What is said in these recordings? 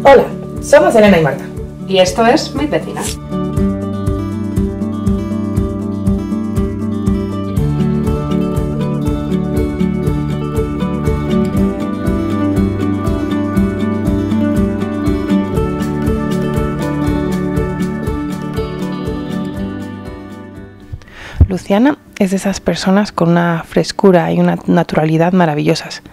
Hola, somos Elena y Marta. Y esto es Mis Vecinas. Luciana es de esas personas con una frescura y una naturalidad maravillosas,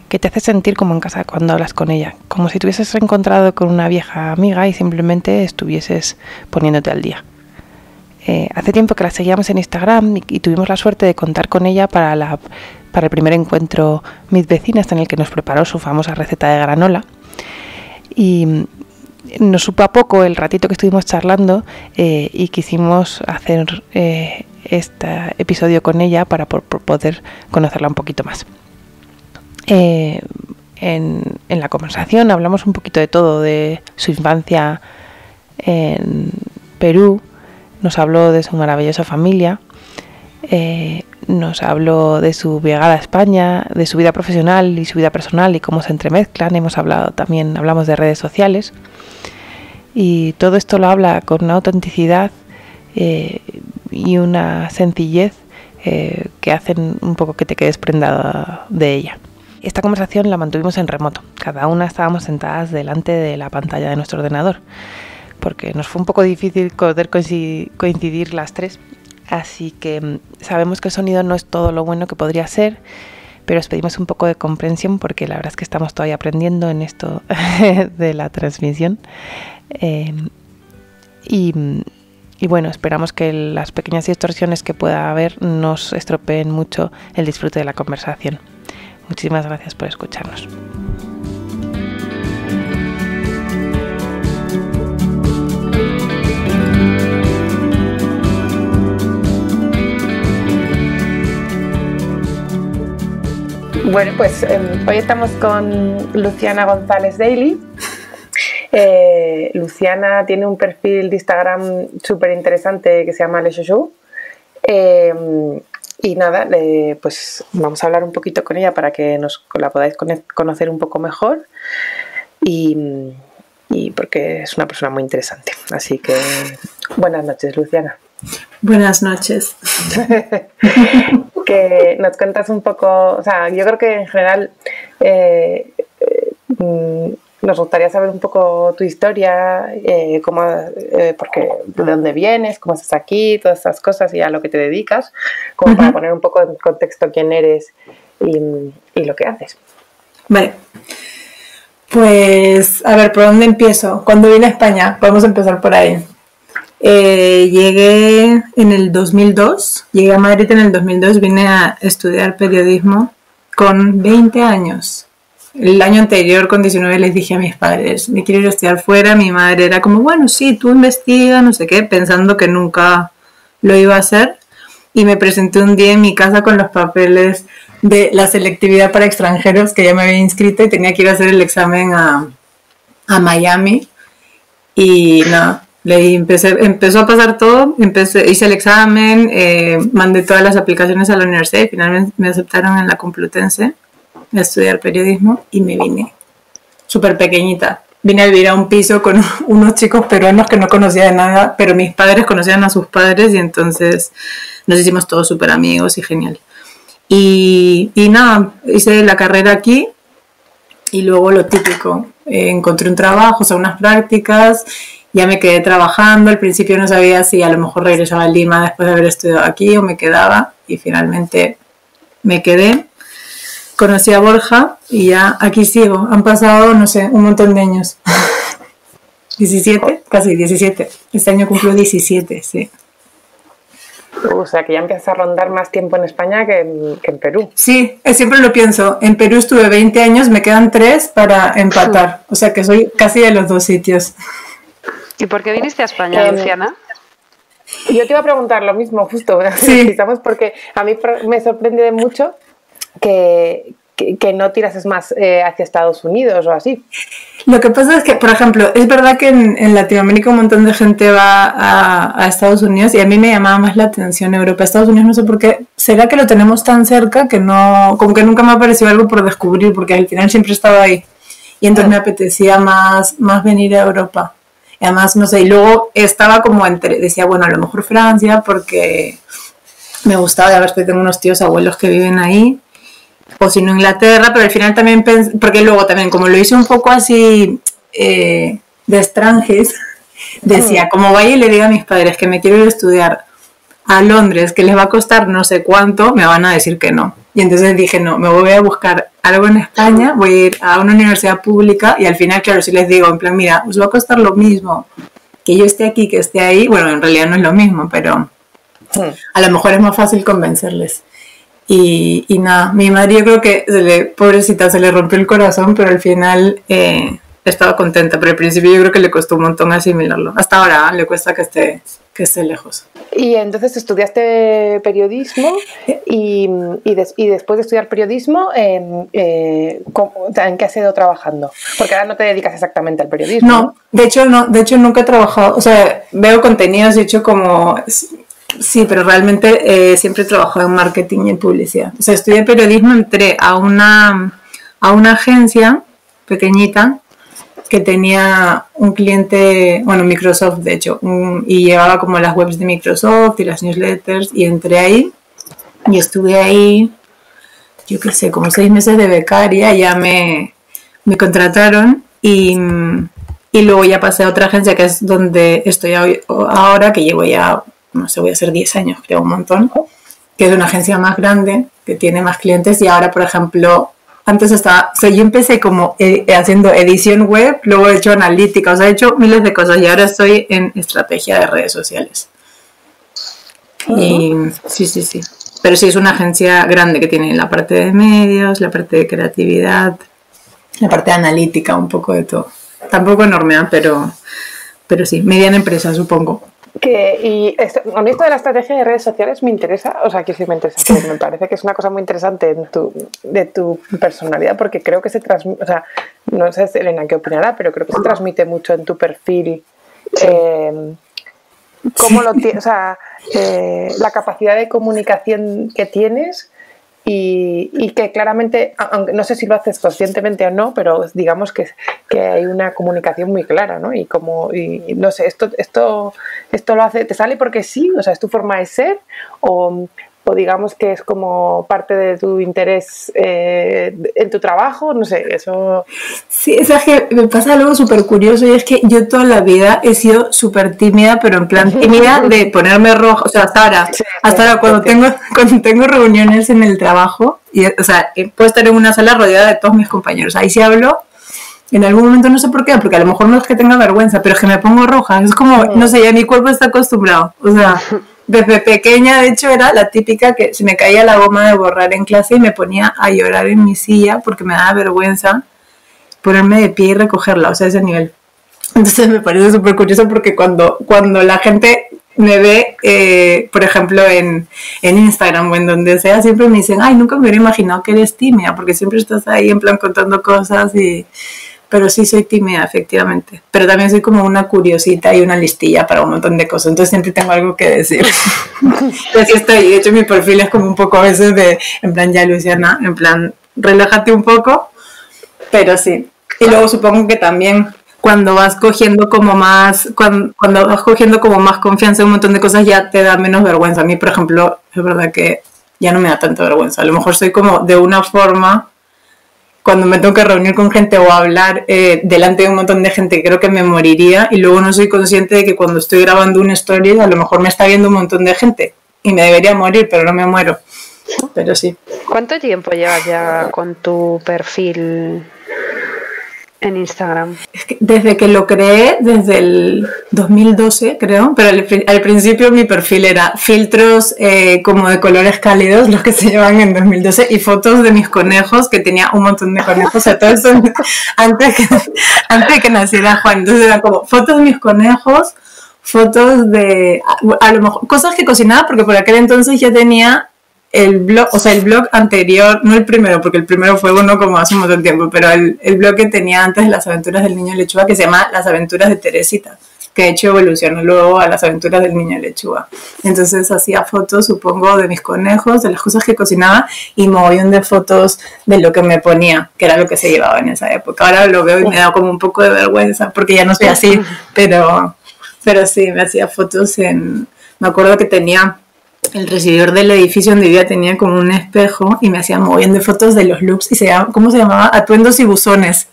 que te hace sentir como en casa cuando hablas con ella, como si te hubieses reencontrado con una vieja amiga y simplemente estuvieses poniéndote al día. Hace tiempo que la seguíamos en Instagram y tuvimos la suerte de contar con ella para el primer encuentro Mis Vecinas, en el que nos preparó su famosa receta de granola. Y nos supo a poco el ratito que estuvimos charlando y quisimos hacer este episodio con ella para poder conocerla un poquito más. En la conversación hablamos un poquito de todo, de su infancia en Perú, nos habló de su maravillosa familia, nos habló de su llegada a España, de su vida profesional y su vida personal y cómo se entremezclan. Hablamos de redes sociales y todo esto lo habla con una autenticidad y una sencillez que hacen un poco que te quedes prendada de ella. Esta conversación la mantuvimos en remoto. Cada una estábamos sentadas delante de la pantalla de nuestro ordenador, porque nos fue un poco difícil poder coincidir las tres. Así que sabemos que el sonido no es todo lo bueno que podría ser, pero os pedimos un poco de comprensión porque la verdad es que estamos todavía aprendiendo en esto de la transmisión. Y bueno, esperamos que las pequeñas distorsiones que pueda haber no nos estropeen mucho el disfrute de la conversación. Muchísimas gracias por escucharnos. Bueno, pues hoy estamos con Luciana González Daly. Luciana tiene un perfil de Instagram súper interesante que se llama Le Chouchou. Y nada, pues vamos a hablar un poquito con ella para que la podáis conocer un poco mejor y porque es una persona muy interesante. Así que buenas noches, Luciana. Buenas noches. Que nos cuentas un poco, o sea, yo creo que en general nos gustaría saber un poco tu historia, porque de dónde vienes, cómo estás aquí, todas estas cosas y a lo que te dedicas, como para poner un poco en contexto quién eres y lo que haces. Vale. Pues, a ver, ¿por dónde empiezo? Cuando vine a España, vamos a empezar por ahí. Llegué en el 2002, llegué a Madrid en el 2002, vine a estudiar periodismo con 20 años. El año anterior, con 19, les dije a mis padres, me quiero ir a estudiar fuera. Mi madre era como, bueno, sí, tú investiga, no sé qué, pensando que nunca lo iba a hacer. Y me presenté un día en mi casa con los papeles de la selectividad para extranjeros, que ya me había inscrito y tenía que ir a hacer el examen a Miami. Y nada, empezó a pasar todo, hice el examen, mandé todas las aplicaciones a la universidad y finalmente me aceptaron en la Complutense a estudiar periodismo y me vine súper pequeñita. Vine a vivir a un piso con unos chicos peruanos que no conocía de nada, pero mis padres conocían a sus padres y entonces nos hicimos todos súper amigos y genial. Y nada, hice la carrera aquí y luego lo típico, encontré un trabajo, o sea, unas prácticas, ya me quedé trabajando. Al principio no sabía si a lo mejor regresaba a Lima después de haber estudiado aquí o me quedaba y finalmente me quedé. Conocí a Borja y ya aquí sigo. Han pasado, no sé, un montón de años. 17, casi 17. Este año cumplo 17, sí. O sea, que ya empiezas a rondar más tiempo en España que en Perú. Sí, siempre lo pienso. En Perú estuve 20 años, me quedan 3 para empatar. O sea que soy casi de los dos sitios. ¿Y por qué viniste a España, Luciana? Yo te iba a preguntar lo mismo, justo. Sí. Porque a mí me sorprende mucho que no tirases más hacia Estados Unidos o así. Lo que pasa es que, por ejemplo, es verdad que en Latinoamérica un montón de gente va a Estados Unidos y a mí me llamaba más la atención Europa. Estados Unidos no sé por qué, será que lo tenemos tan cerca que no, como que nunca me ha parecido algo por descubrir, porque al final siempre he estado ahí. y entonces me apetecía más venir a Europa. Y además, no sé, y luego estaba como decía, bueno, a lo mejor Francia, porque me gustaba, ya ver que tengo unos tíos abuelos que viven ahí, o si no Inglaterra, pero al final también pensé, porque luego también, como lo hice un poco así de extranjes, decía, como vaya y le diga a mis padres que me quiero ir a estudiar a Londres, que les va a costar no sé cuánto, me van a decir que no. Y entonces dije, no, me voy a buscar algo en España, voy a ir a una universidad pública y al final, claro, si les digo, en plan, mira, os va a costar lo mismo que yo esté aquí, que esté ahí, bueno, en realidad no es lo mismo, pero a lo mejor es más fácil convencerles. Y nada, mi madre yo creo que, pobrecita, se le rompió el corazón, pero al final estaba contenta, pero al principio yo creo que le costó un montón asimilarlo. Hasta ahora le cuesta que esté lejos. Y entonces estudiaste periodismo y después de estudiar periodismo, ¿en qué has ido trabajando? Porque ahora no te dedicas exactamente al periodismo. No, de hecho nunca he trabajado, o sea, veo contenidos, de hecho como... Sí, pero realmente siempre he trabajado en marketing y en publicidad. O sea, estudié periodismo, entré a una agencia pequeñita que tenía un cliente, bueno, Microsoft de hecho, y llevaba como las webs de Microsoft y las newsletters, y entré ahí y estuve ahí, yo qué sé, como 6 meses de becaria, ya me contrataron y luego ya pasé a otra agencia que es donde estoy ahora, que llevo ya, no sé, voy a hacer 10 años, creo, un montón, que es una agencia más grande, que tiene más clientes, y ahora, por ejemplo, antes estaba, o sea, yo empecé como haciendo edición web, luego he hecho analítica, o sea, he hecho miles de cosas y ahora estoy en estrategia de redes sociales. Y sí. Pero sí, es una agencia grande que tiene la parte de medios, la parte de creatividad, la parte de analítica, un poco de todo. Tampoco enorme, pero sí, mediana empresa, supongo. A mí esto de la estrategia de redes sociales me interesa, o sea, que sí me interesa, porque me parece que es una cosa muy interesante de tu personalidad, porque creo que se transmite, o sea, no sé, Elena, qué opinará, pero creo que se transmite mucho en tu perfil, cómo lo tienes, o sea, la capacidad de comunicación que tienes y que claramente, aunque no sé si lo haces conscientemente o no, pero digamos que hay una comunicación muy clara, ¿no? Y no sé, esto lo hace, ¿te sale porque sí? O sea, ¿es tu forma de ser? O digamos que es como parte de tu interés en tu trabajo, no sé, eso... Sí, es que me pasa algo súper curioso, y es que yo toda la vida he sido súper tímida, pero en plan tímida de ponerme roja, o sea, hasta ahora cuando tengo reuniones en el trabajo, y, o sea, puedo estar en una sala rodeada de todos mis compañeros, ahí sí hablo, en algún momento no sé por qué, porque a lo mejor no es que tenga vergüenza, pero es que me pongo roja, es como, no sé, ya mi cuerpo está acostumbrado, o sea... Desde pequeña, de hecho, era la típica que se me caía la goma de borrar en clase y me ponía a llorar en mi silla porque me daba vergüenza ponerme de pie y recogerla, o sea, ese nivel. Entonces me parece súper curioso porque cuando la gente me ve, por ejemplo, en Instagram o en donde sea, siempre me dicen, ay, nunca me hubiera imaginado que eres tímida, porque siempre estás ahí en plan contando cosas y... Pero sí soy tímida, efectivamente. Pero también soy como una curiosita y una listilla para un montón de cosas. Entonces siempre tengo algo que decir. Y así estoy. De hecho, mi perfil es como un poco a veces en plan, ya Luciana, en plan, relájate un poco. Pero sí. Y luego supongo que también cuando vas cogiendo como más, cuando vas cogiendo como más confianza en un montón de cosas, ya te da menos vergüenza. A mí, por ejemplo, es verdad que ya no me da tanta vergüenza. A lo mejor soy como de una forma... Cuando me tengo que reunir con gente o hablar delante de un montón de gente, creo que me moriría, y luego no soy consciente de que cuando estoy grabando un story a lo mejor me está viendo un montón de gente y me debería morir, pero no me muero. Pero sí. ¿Cuánto tiempo llevas ya con tu perfil en Instagram? Es que desde que lo creé, desde el 2012 creo, pero al principio mi perfil era filtros como de colores cálidos, los que se llevan en 2012, y fotos de mis conejos, que tenía un montón de conejos, o sea, todo eso antes de que naciera Juan. Entonces eran como fotos de mis conejos, fotos de, a lo mejor, cosas que cocinaba, porque por aquel entonces ya tenía el blog, o sea, el blog anterior, no el primero, porque el primero fue uno como hace un montón de tiempo, pero el blog que tenía antes de Las Aventuras del Niño Lechuga, que se llama Las Aventuras de Teresita. que de hecho evolucionó luego a las aventuras del niño lechuga. Entonces hacía fotos, supongo, de mis conejos, de las cosas que cocinaba y mogollón de fotos de lo que me ponía, que era lo que se llevaba en esa época. Ahora lo veo y me da como un poco de vergüenza porque ya no soy así, pero sí, me hacía fotos me acuerdo que tenía el recibidor del edificio donde vivía, tenía como un espejo y me hacía mogollón de fotos de los looks y ¿cómo se llamaba? Atuendos y buzones.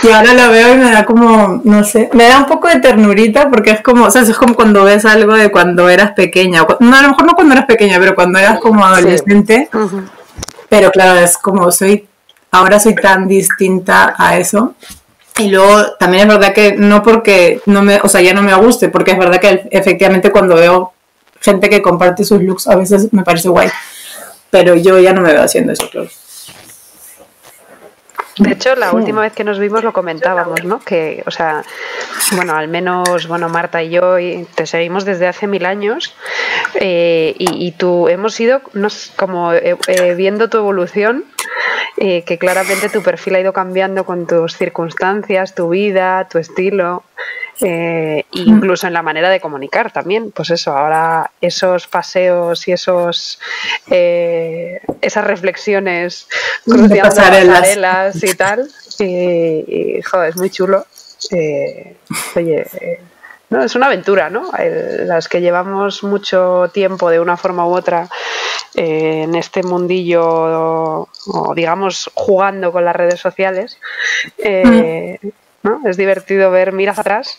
Y ahora lo veo y me da como, no sé, me da un poco de ternurita porque es como, o sea, es como cuando ves algo de cuando eras pequeña. No, a lo mejor no cuando eras pequeña, pero cuando eras como adolescente. Sí. Uh-huh. Pero claro, es como ahora soy tan distinta a eso. Y luego también es verdad que no porque ya no me guste, porque es verdad que efectivamente cuando veo gente que comparte sus looks a veces me parece guay. Pero yo ya no me veo haciendo eso, claro. De hecho, la última vez que nos vimos lo comentábamos, ¿no? Que, o sea, bueno, al menos, bueno, Marta y yo te seguimos desde hace 1000 años y tú hemos ido como viendo tu evolución, que claramente tu perfil ha ido cambiando con tus circunstancias, tu vida, tu estilo. Incluso en la manera de comunicar también, pues eso, ahora esos paseos y esas reflexiones cruciando pasarelas y tal, y joder, es muy chulo. Oye, no, es una aventura, ¿no? Las que llevamos mucho tiempo de una forma u otra en este mundillo, o digamos jugando con las redes sociales, ¿no? Es divertido miras atrás,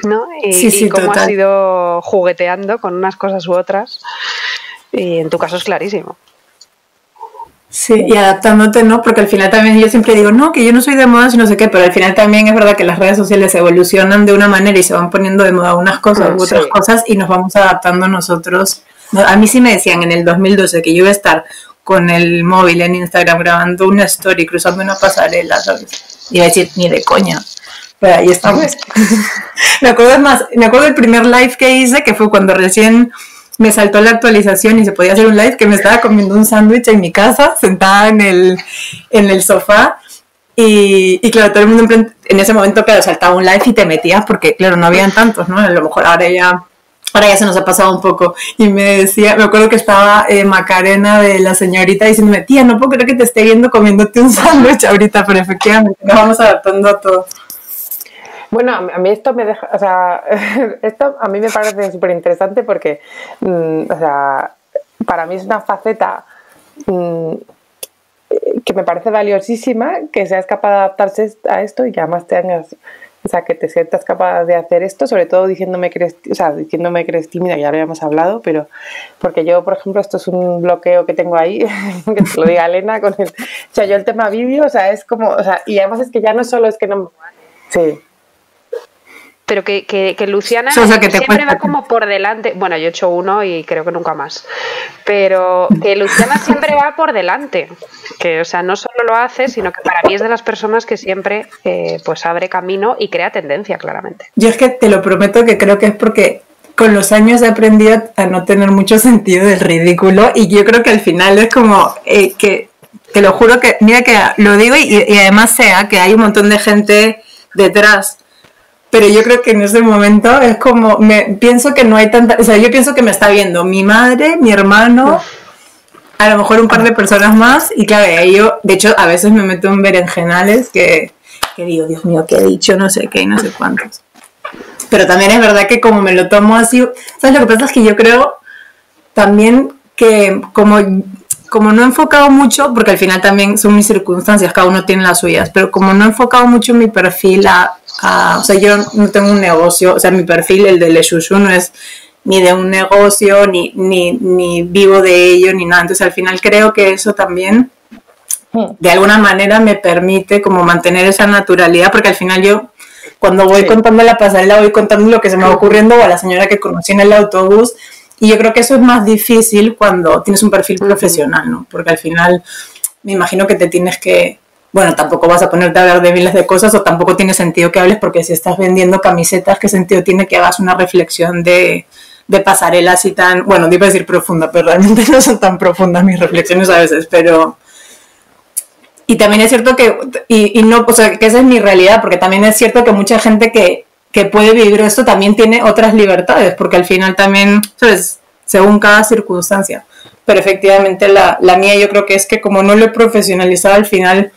¿no? Y cómo has ido jugueteando con unas cosas u otras, y en tu caso es clarísimo. Sí, y adaptándote, ¿no? Porque al final también yo siempre digo, no, que yo no soy de moda, no sé qué, pero al final también es verdad que las redes sociales evolucionan de una manera y se van poniendo de moda unas cosas u otras cosas y nos vamos adaptando nosotros. A mí sí me decían en el 2012 que yo iba a estar con el móvil en Instagram grabando una story, cruzando una pasarela, ¿sabes? Iba a decir, ni de coña. Pero ahí estamos. Me acuerdo del primer live que hice, que fue cuando recién me saltó la actualización y se podía hacer un live, que me estaba comiendo un sándwich en mi casa, sentada en el sofá, y claro, todo el mundo en ese momento, claro, saltaba un live y te metías, porque claro, no habían tantos, ¿no? A lo mejor ahora ya se nos ha pasado un poco, y me acuerdo que estaba Macarena de La Señorita diciéndome, tía, no puedo creer que te esté viendo comiéndote un sándwich ahorita, pero efectivamente nos vamos adaptando a todo. Bueno, a mí esto me deja, o sea, esto a mí me parece súper interesante porque, o sea, para mí es una faceta que me parece valiosísima, que seas capaz de adaptarse a esto y que además o sea, que te sientas capaz de hacer esto, sobre todo diciéndome que eres tímida, ya lo habíamos hablado, pero porque yo, por ejemplo, esto es un bloqueo que tengo ahí, que te lo diga Elena, o sea, yo el tema vídeo, o sea, es como, o sea, y además es que ya no solo es que no, sí. Pero que Luciana siempre va como por delante. Bueno, yo he hecho uno y creo que nunca más. Pero que Luciana siempre va por delante. Que, o sea, no solo lo hace, sino que para mí es de las personas que siempre pues abre camino y crea tendencia, claramente. Yo es que te lo prometo que creo que es porque con los años he aprendido a no tener mucho sentido del ridículo. Y yo creo que al final es como que te lo juro que, mira que lo digo y además sea que hay un montón de gente detrás. Pero yo creo que en ese momento es como, pienso que no hay tanta, o sea, yo pienso que me está viendo mi madre, mi hermano, a lo mejor un par de personas más, y claro, ahí yo, de hecho, a veces me meto en berenjenales que digo, Dios mío, ¿qué he dicho? No sé qué y no sé cuántos. Pero también es verdad que como me lo tomo así, ¿sabes? Lo que pasa es que yo creo también que como no he enfocado mucho, porque al final también son mis circunstancias, cada uno tiene las suyas, pero como no he enfocado mucho mi perfil o sea, yo no tengo un negocio, o sea, mi perfil, el de Le Chouchou, no es ni de un negocio, ni vivo de ello, ni nada. Entonces, al final creo que eso también, de alguna manera, me permite como mantener esa naturalidad, porque al final yo, cuando voy contando la pasarela, voy contando lo que se me va ocurriendo, o a la señora que conocí en el autobús, y yo creo que eso es más difícil cuando tienes un perfil profesional, ¿no? Porque al final me imagino que te tienes que... Bueno, tampoco vas a ponerte a hablar de miles de cosas o tampoco tiene sentido que hables porque si estás vendiendo camisetas, ¿qué sentido tiene que hagas una reflexión de pasarelas y tan... Bueno, iba a decir profunda, pero realmente no son tan profundas mis reflexiones a veces, pero Y también es cierto que, y no, o sea, que esa es mi realidad, porque también es cierto que mucha gente que puede vivir esto también tiene otras libertades, porque al final también, ¿sabes? Según cada circunstancia. Pero efectivamente la mía yo creo que es que como no lo he profesionalizado, al final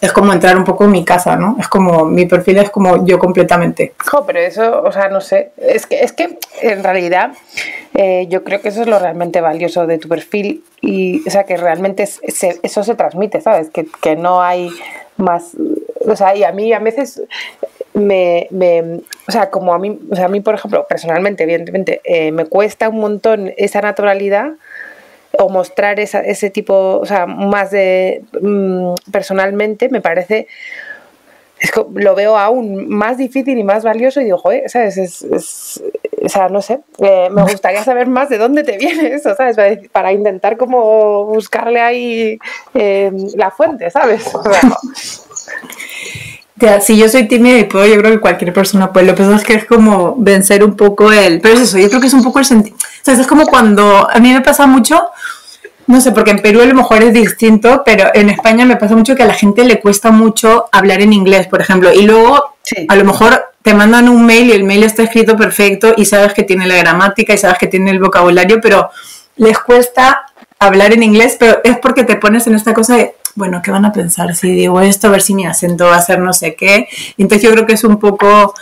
es como entrar un poco en mi casa, ¿no? Es como, mi perfil es como yo completamente. Pero eso, o sea, no sé, es que en realidad yo creo que eso es lo realmente valioso de tu perfil y, o sea, que realmente eso se transmite, ¿sabes? Que no hay más, o sea, y a mí a veces o sea, como a mí, o sea, a mí, por ejemplo, personalmente, evidentemente, me cuesta un montón esa naturalidad o mostrar ese tipo, o sea, más de personalmente, me parece, lo veo aún más difícil y más valioso y digo, joder, ¿sabes? O sea, no sé, me gustaría saber más de dónde te viene eso, ¿sabes? Para intentar como buscarle ahí la fuente, ¿sabes? O sea, ya, si yo soy tímida y puedo, yo creo que cualquier persona puede. Lo que pasa es que es como vencer un poco pero es eso, yo creo que es un poco el sentido. O sea, es como cuando a mí me pasa mucho, no sé, porque en Perú a lo mejor es distinto, pero en España me pasa mucho que a la gente le cuesta mucho hablar en inglés, por ejemplo, y luego sí, a lo mejor te mandan un mail y el mail está escrito perfecto y sabes que tiene la gramática y sabes que tiene el vocabulario, pero les cuesta hablar en inglés, pero es porque te pones en esta cosa de, bueno, ¿qué van a pensar si digo esto? A ver si mi acento va a ser no sé qué. Entonces yo creo que es un poco,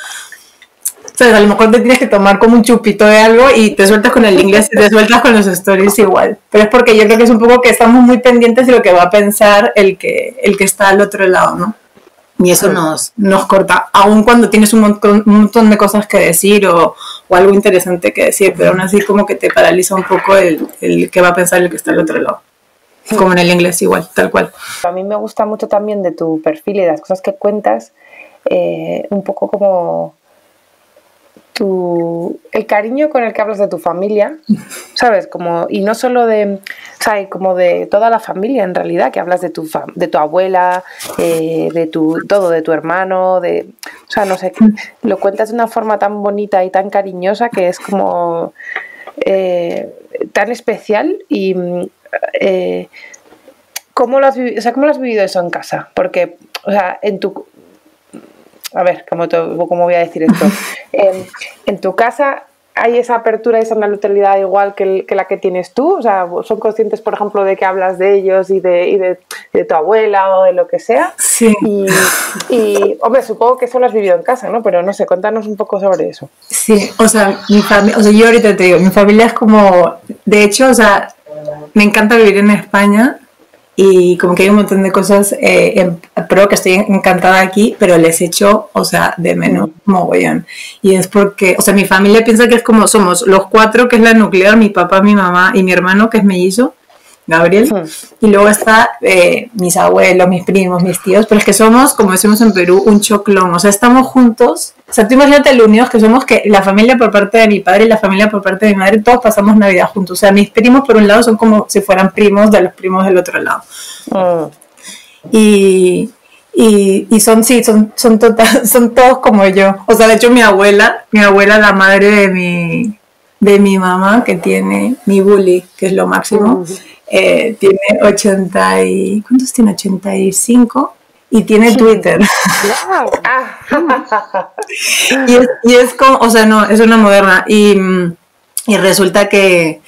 ¿sabes? A lo mejor te tienes que tomar como un chupito de algo y te sueltas con el inglés y te sueltas con los stories igual. Pero es porque yo creo que es un poco que estamos muy pendientes de lo que va a pensar el que está al otro lado, ¿no? Y eso nos corta, aun cuando tienes un montón de cosas que decir o algo interesante que decir, pero aún así como que te paraliza un poco el que va a pensar el que está al otro lado. Como en el inglés igual, tal cual. A mí me gusta mucho también de tu perfil y de las cosas que cuentas, un poco como el cariño con el que hablas de tu familia, ¿sabes? Como, y no solo de, ¿sabes? Como de toda la familia en realidad, que hablas de tu abuela, de tu hermano, o sea, no sé, lo cuentas de una forma tan bonita y tan cariñosa que es como tan especial y ¿cómo lo has vivido? O sea, ¿cómo lo has vivido eso en casa? Porque, o sea, a ver, ¿cómo voy a decir esto? En tu casa hay esa apertura y esa naturalidad igual que la que tienes tú, o sea, ¿son conscientes, por ejemplo, de que hablas de ellos y de tu abuela o de lo que sea? Sí. Y hombre, supongo que eso lo has vivido en casa, ¿no? Pero no sé, cuéntanos un poco sobre eso. Sí, o sea, yo ahorita te digo, mi familia es como, de hecho, o sea, me encanta vivir en España y como que hay un montón de cosas, pero que estoy encantada aquí, pero les echo, o sea, de menos mogollón. Y es porque, o sea, mi familia piensa que es como somos los 4, que es la nuclear, mi papá, mi mamá y mi hermano, que es mellizo, Gabriel, y luego está mis abuelos, mis primos, mis tíos, pero es que somos, como decimos en Perú, un choclón, o sea, estamos juntos, o sea, tú imagínate lo unidos que somos, que la familia por parte de mi padre y la familia por parte de mi madre, todos pasamos Navidad juntos, o sea, mis primos por un lado son como si fueran primos de los primos del otro lado. Y son todos como yo, o sea, de hecho mi abuela, la madre de mi mamá, que tiene mi bully, que es lo máximo, tiene 80 y... ¿cuántos tiene? 85 y tiene Twitter. y es como, o sea, no, es una moderna y resulta que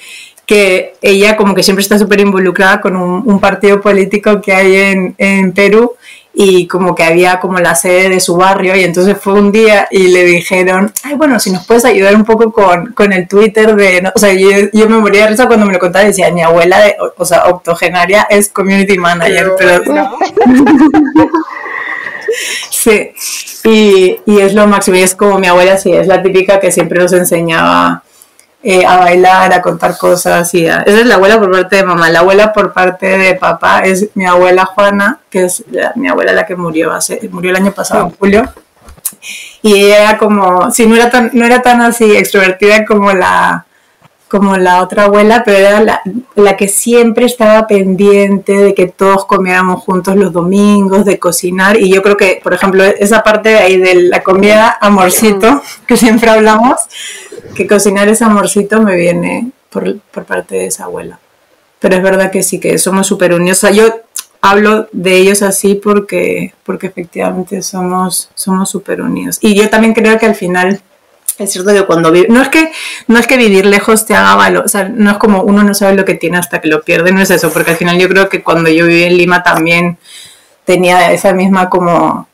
ella como que siempre está súper involucrada con un partido político que hay en Perú y como que había como la sede de su barrio y entonces fue un día y le dijeron, ay, bueno, si nos puedes ayudar un poco con el Twitter de... ¿no? O sea, yo me moría de risa cuando me lo contaba y decía, mi abuela, o sea, octogenaria, es community manager, pero no. Sí, y es lo máximo, y es como mi abuela, sí, es la típica que siempre nos enseñaba a bailar, a contar cosas. Esa es la abuela por parte de mamá. La abuela por parte de papá es mi abuela Juana, que es mi abuela la que murió el año pasado, en julio. Y ella era como, sí, no era tan así extrovertida como la otra abuela, pero era la que siempre estaba pendiente de que todos comiéramos juntos los domingos, de cocinar. Y yo creo que, por ejemplo, esa parte de ahí de la comida amorcito, que siempre hablamos, que cocinar ese amorcito me viene por parte de esa abuela. Pero es verdad que sí, que somos súper unidos. O sea, yo hablo de ellos así porque efectivamente somos súper unidos. Y yo también creo que al final es cierto que cuando no es que vivir lejos te haga valor, o sea, no es como uno no sabe lo que tiene hasta que lo pierde, no es eso, porque al final yo creo que cuando yo viví en Lima también tenía esa misma como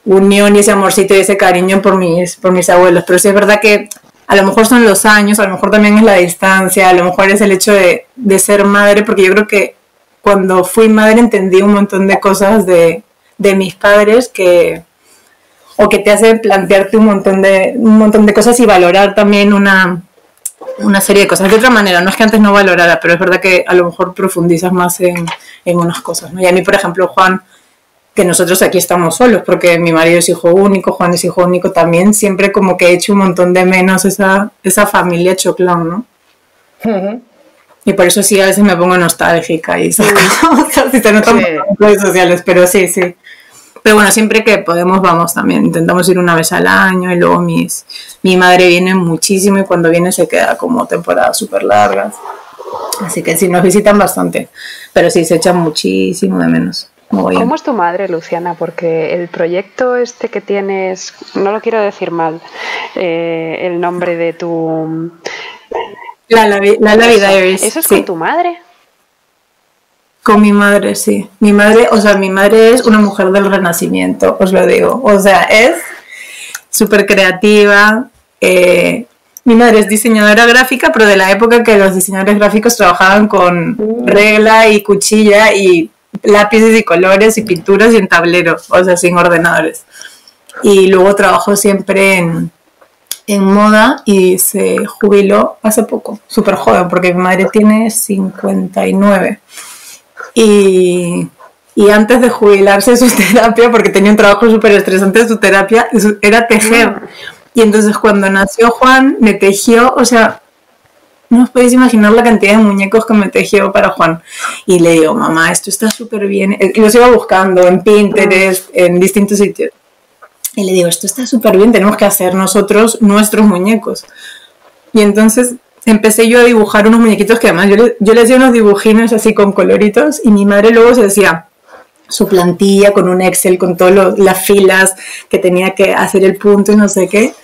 unión y ese amorcito y ese cariño por mis abuelos, pero sí es verdad que a lo mejor son los años, a lo mejor también es la distancia, a lo mejor es el hecho de ser madre, porque yo creo que cuando fui madre entendí un montón de cosas de mis padres que te hacen plantearte un montón de cosas y valorar también una serie de cosas. De otra manera, no es que antes no valorara, pero es verdad que a lo mejor profundizas más en unas cosas, ¿no? Y a mí, por ejemplo, Juan, que nosotros aquí estamos solos, porque mi marido es hijo único, Juan es hijo único también, siempre como que he hecho un montón de menos esa familia Choclón, ¿no? Uh-huh. Y por eso sí, a veces me pongo nostálgica y esas cosas, si se notan en redes sociales, pero sí. Pero bueno, siempre que podemos vamos también, intentamos ir una vez al año y luego mi madre viene muchísimo y cuando viene se queda como temporadas súper largas. Así que sí, nos visitan bastante, pero sí, se echan muchísimo de menos. ¿Cómo es tu madre, Luciana? Porque el proyecto este que tienes, no lo quiero decir mal, el nombre de tu... La Lavi Diaries. ¿Eso es con tu madre? Con mi madre, sí. Mi madre es una mujer del Renacimiento, os lo digo. O sea, es súper creativa. Mi madre es diseñadora gráfica, pero de la época que los diseñadores gráficos trabajaban con regla y cuchilla y lápices y colores y pinturas y en tablero, o sea, sin ordenadores. Y luego trabajó siempre en moda y se jubiló hace poco, súper joven, porque mi madre tiene 59. Y antes de jubilarse, su terapia, porque tenía un trabajo súper estresante, su terapia era tejer. Y entonces cuando nació Juan, me tejió, o sea, no os podéis imaginar la cantidad de muñecos que me tejió para Juan. Y le digo, mamá, esto está súper bien. Y los iba buscando en Pinterest, en distintos sitios. Y le digo, esto está súper bien, tenemos que hacer nosotros nuestros muñecos. Y entonces empecé yo a dibujar unos muñequitos que además yo le hacía unos dibujines así con coloritos y mi madre luego se hacía su plantilla con un Excel, con todas las filas que tenía que hacer el punto y no sé qué.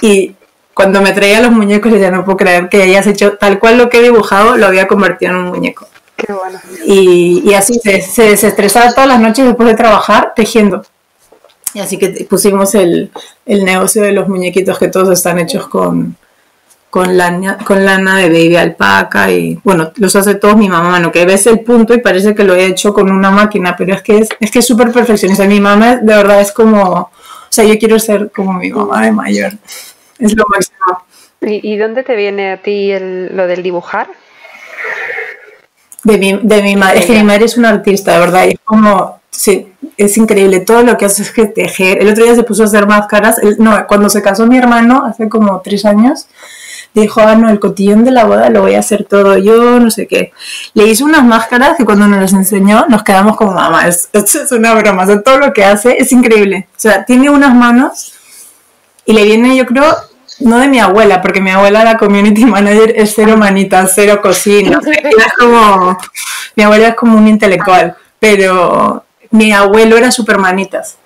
Y cuando me traía los muñecos, yo ya no puedo creer que hayas hecho tal cual lo que he dibujado, lo había convertido en un muñeco. Qué bueno. Y así se desestresaba todas las noches después de trabajar tejiendo. Y así que pusimos el negocio de los muñequitos que todos están hechos con lana de baby alpaca y bueno, los hace todos mi mamá, ¿no? Que ves el punto y parece que lo he hecho con una máquina, pero es que es súper perfeccionista. Mi mamá de verdad es como, o sea, yo quiero ser como mi mamá de mayor. Es lo máximo. ¿Y dónde te viene a ti lo del dibujar? De mi madre. Es que mi madre es una artista, de verdad. Y es como, sí, es increíble. Todo lo que hace es que tejer. El otro día se puso a hacer máscaras. Cuando se casó mi hermano, hace como 3 años, dijo, no, el cotillón de la boda lo voy a hacer todo yo, no sé qué. Le hizo unas máscaras y cuando nos las enseñó, nos quedamos como, mamá, esto es una broma. O sea, todo lo que hace es increíble. O sea, tiene unas manos y le viene, yo creo, no de mi abuela, porque mi abuela, la community manager, es cero manitas, cero cocina. Mi abuela es como un intelectual, pero mi abuelo era súper manitas.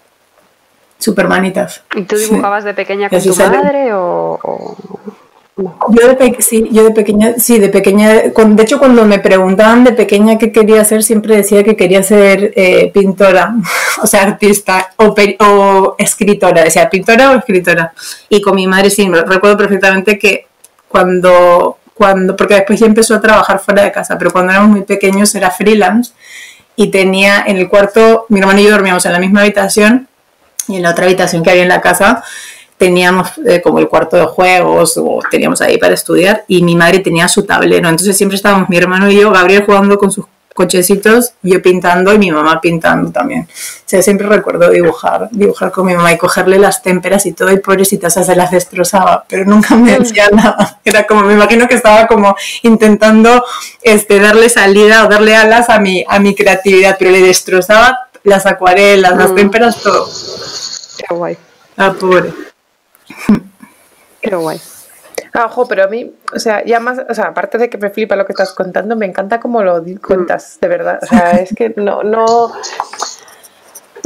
Súper manitas. ¿Y tú dibujabas de pequeña con tu madre o...? Yo de pequeña, de hecho cuando me preguntaban de pequeña qué quería hacer, siempre decía que quería ser pintora, o sea, artista o escritora, decía pintora o escritora. Y con mi madre sí, me recuerdo perfectamente que cuando, porque después ya empezó a trabajar fuera de casa, pero cuando éramos muy pequeños era freelance y tenía en el cuarto, mi hermano y yo dormíamos en la misma habitación y en la otra habitación que había en la casa teníamos como el cuarto de juegos o teníamos ahí para estudiar y mi madre tenía su tablero, entonces siempre estábamos mi hermano y yo, Gabriel jugando con sus cochecitos, yo pintando y mi mamá pintando también. O sea, siempre recuerdo dibujar con mi mamá y cogerle las témperas y todo y pobrecita, o sea, se las destrozaba, pero nunca me decía nada. Era como, me imagino que estaba como intentando darle salida o darle alas a mi creatividad, pero le destrozaba las acuarelas, las témperas, todo. Qué guay. Ah, pobre. Qué guay. Ojo, pero a mí, o sea, ya más, o sea, aparte de que me flipa lo que estás contando, me encanta cómo lo cuentas, de verdad. O sea, es que no,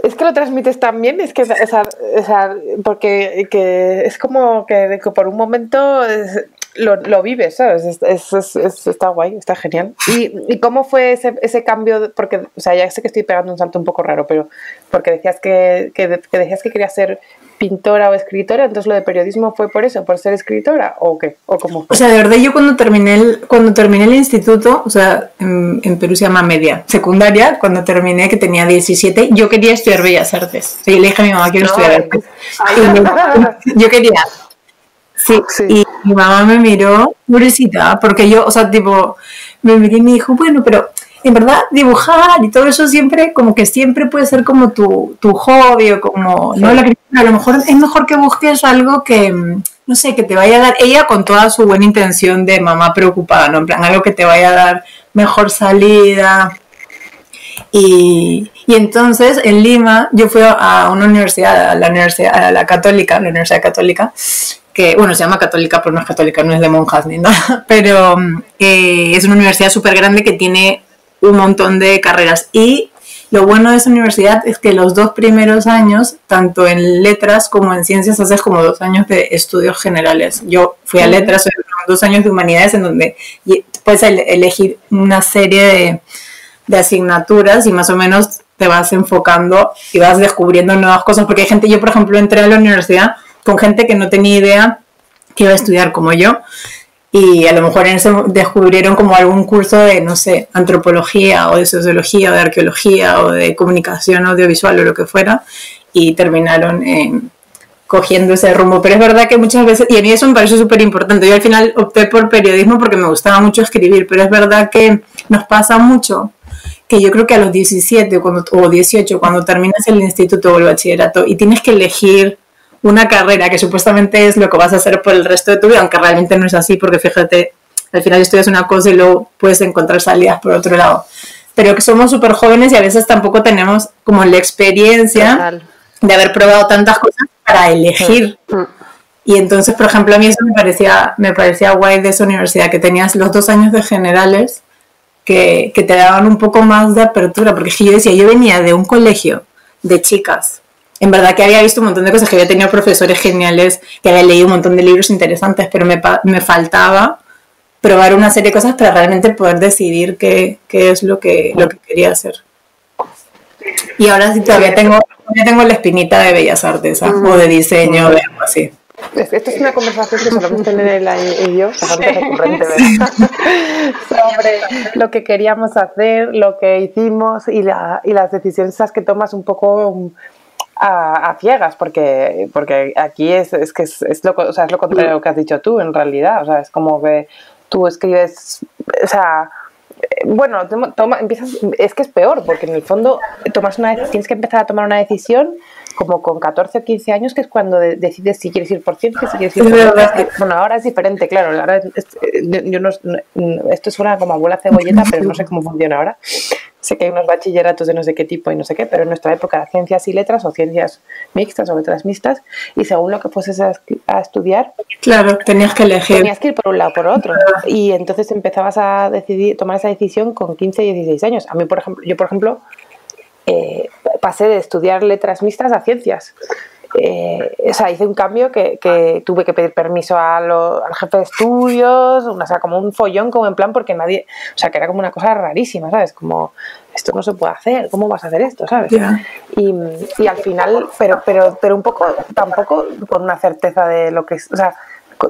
es que lo transmites tan bien, es que, o sea, porque que es como que por un momento lo vives, ¿sabes? Está guay, está genial. ¿Y cómo fue ese cambio? Porque, o sea, ya sé que estoy pegando un salto un poco raro, pero porque decías que decías que querías ser pintora o escritora, entonces lo de periodismo fue por eso, por ser escritora, ¿o qué? ¿O cómo fue? O sea, de verdad yo cuando terminé el instituto, o sea, en Perú se llama media, secundaria, cuando terminé, que tenía 17, yo quería estudiar Bellas Artes. Y le dije a mi mamá, quiero estudiar artes. Yo quería. Sí, y mi mamá me miró, pobrecita, porque yo, o sea, tipo, me miré y me dijo, bueno, pero en verdad dibujar y todo eso siempre, como que siempre puede ser como tu hobby o como, sí. ¿No? A lo mejor es mejor que busques algo que, no sé, que te vaya a dar, ella con toda su buena intención de mamá preocupada, ¿no? En plan, algo que te vaya a dar mejor salida. Y entonces en Lima yo fui a una universidad, a la Universidad Católica, que, bueno, se llama católica, pero no es católica, no es de monjas ni nada, pero es una universidad súper grande que tiene un montón de carreras. Y lo bueno de esa universidad es que los 2 primeros años, tanto en letras como en ciencias, haces como 2 años de estudios generales. Yo fui a letras, 2 años de humanidades, en donde puedes elegir una serie de asignaturas y más o menos te vas enfocando y vas descubriendo nuevas cosas. Porque hay gente, yo por ejemplo entré a la universidad con gente que no tenía idea que iba a estudiar como yo, y a lo mejor en ese descubrieron como algún curso de, no sé, antropología o de sociología o de arqueología o de comunicación audiovisual o lo que fuera, y terminaron cogiendo ese rumbo. Pero es verdad que muchas veces, y a mí eso me parece súper importante, yo al final opté por periodismo porque me gustaba mucho escribir, pero es verdad que nos pasa mucho que yo creo que a los 17 o 18, cuando terminas el instituto o el bachillerato y tienes que elegir una carrera que supuestamente es lo que vas a hacer por el resto de tu vida, aunque realmente no es así, porque fíjate, al final estudias una cosa y luego puedes encontrar salidas por otro lado. Pero que somos súper jóvenes y a veces tampoco tenemos como la experiencia de haber probado tantas cosas para elegir. Y entonces, por ejemplo, a mí eso me parecía guay de esa universidad, que tenías los 2 años de generales que te daban un poco más de apertura, porque yo decía, yo venía de un colegio de chicas, en verdad que había visto un montón de cosas, que había tenido profesores geniales, que había leído un montón de libros interesantes, pero me faltaba probar una serie de cosas para realmente poder decidir qué es lo que quería hacer. Y ahora sí todavía tengo la espinita de Bellas Artes, o de diseño, o de algo así. Esto es una conversación que solemos tener Ela y yo, bastante recurrente, ¿verdad? Sobre lo que queríamos hacer, lo que hicimos y las decisiones esas que tomas un poco a ciegas, porque aquí es lo contrario de lo que has dicho tú, en realidad. O sea, es como que tú escribes, o sea, bueno, es que es peor, porque en el fondo tienes que empezar a tomar una decisión como con 14 o 15 años, que es cuando decides si quieres ir por ciencia, si quieres ir por ciencia. Bueno, ahora es diferente, claro. Ahora esto suena como abuela cebolleta, pero no sé cómo funciona ahora. Sé que hay unos bachilleratos de no sé qué tipo y no sé qué, pero en nuestra época era ciencias y letras, o ciencias mixtas o letras mixtas, y según lo que fueses a estudiar, claro, tenías que elegir. Tenías que ir por un lado o por otro. Y entonces empezabas a tomar esa decisión con 15 y 16 años. A mí, por ejemplo, pasé de estudiar letras mixtas a ciencias. O sea, hice un cambio que tuve que pedir permiso al jefe de estudios, o sea, como un follón, como en plan, porque nadie, o sea, que era como una cosa rarísima, ¿sabes? Como, esto no se puede hacer, ¿cómo vas a hacer esto? ¿Sabes? Yeah. Y al final, pero un poco, tampoco con una certeza de lo que es, o sea,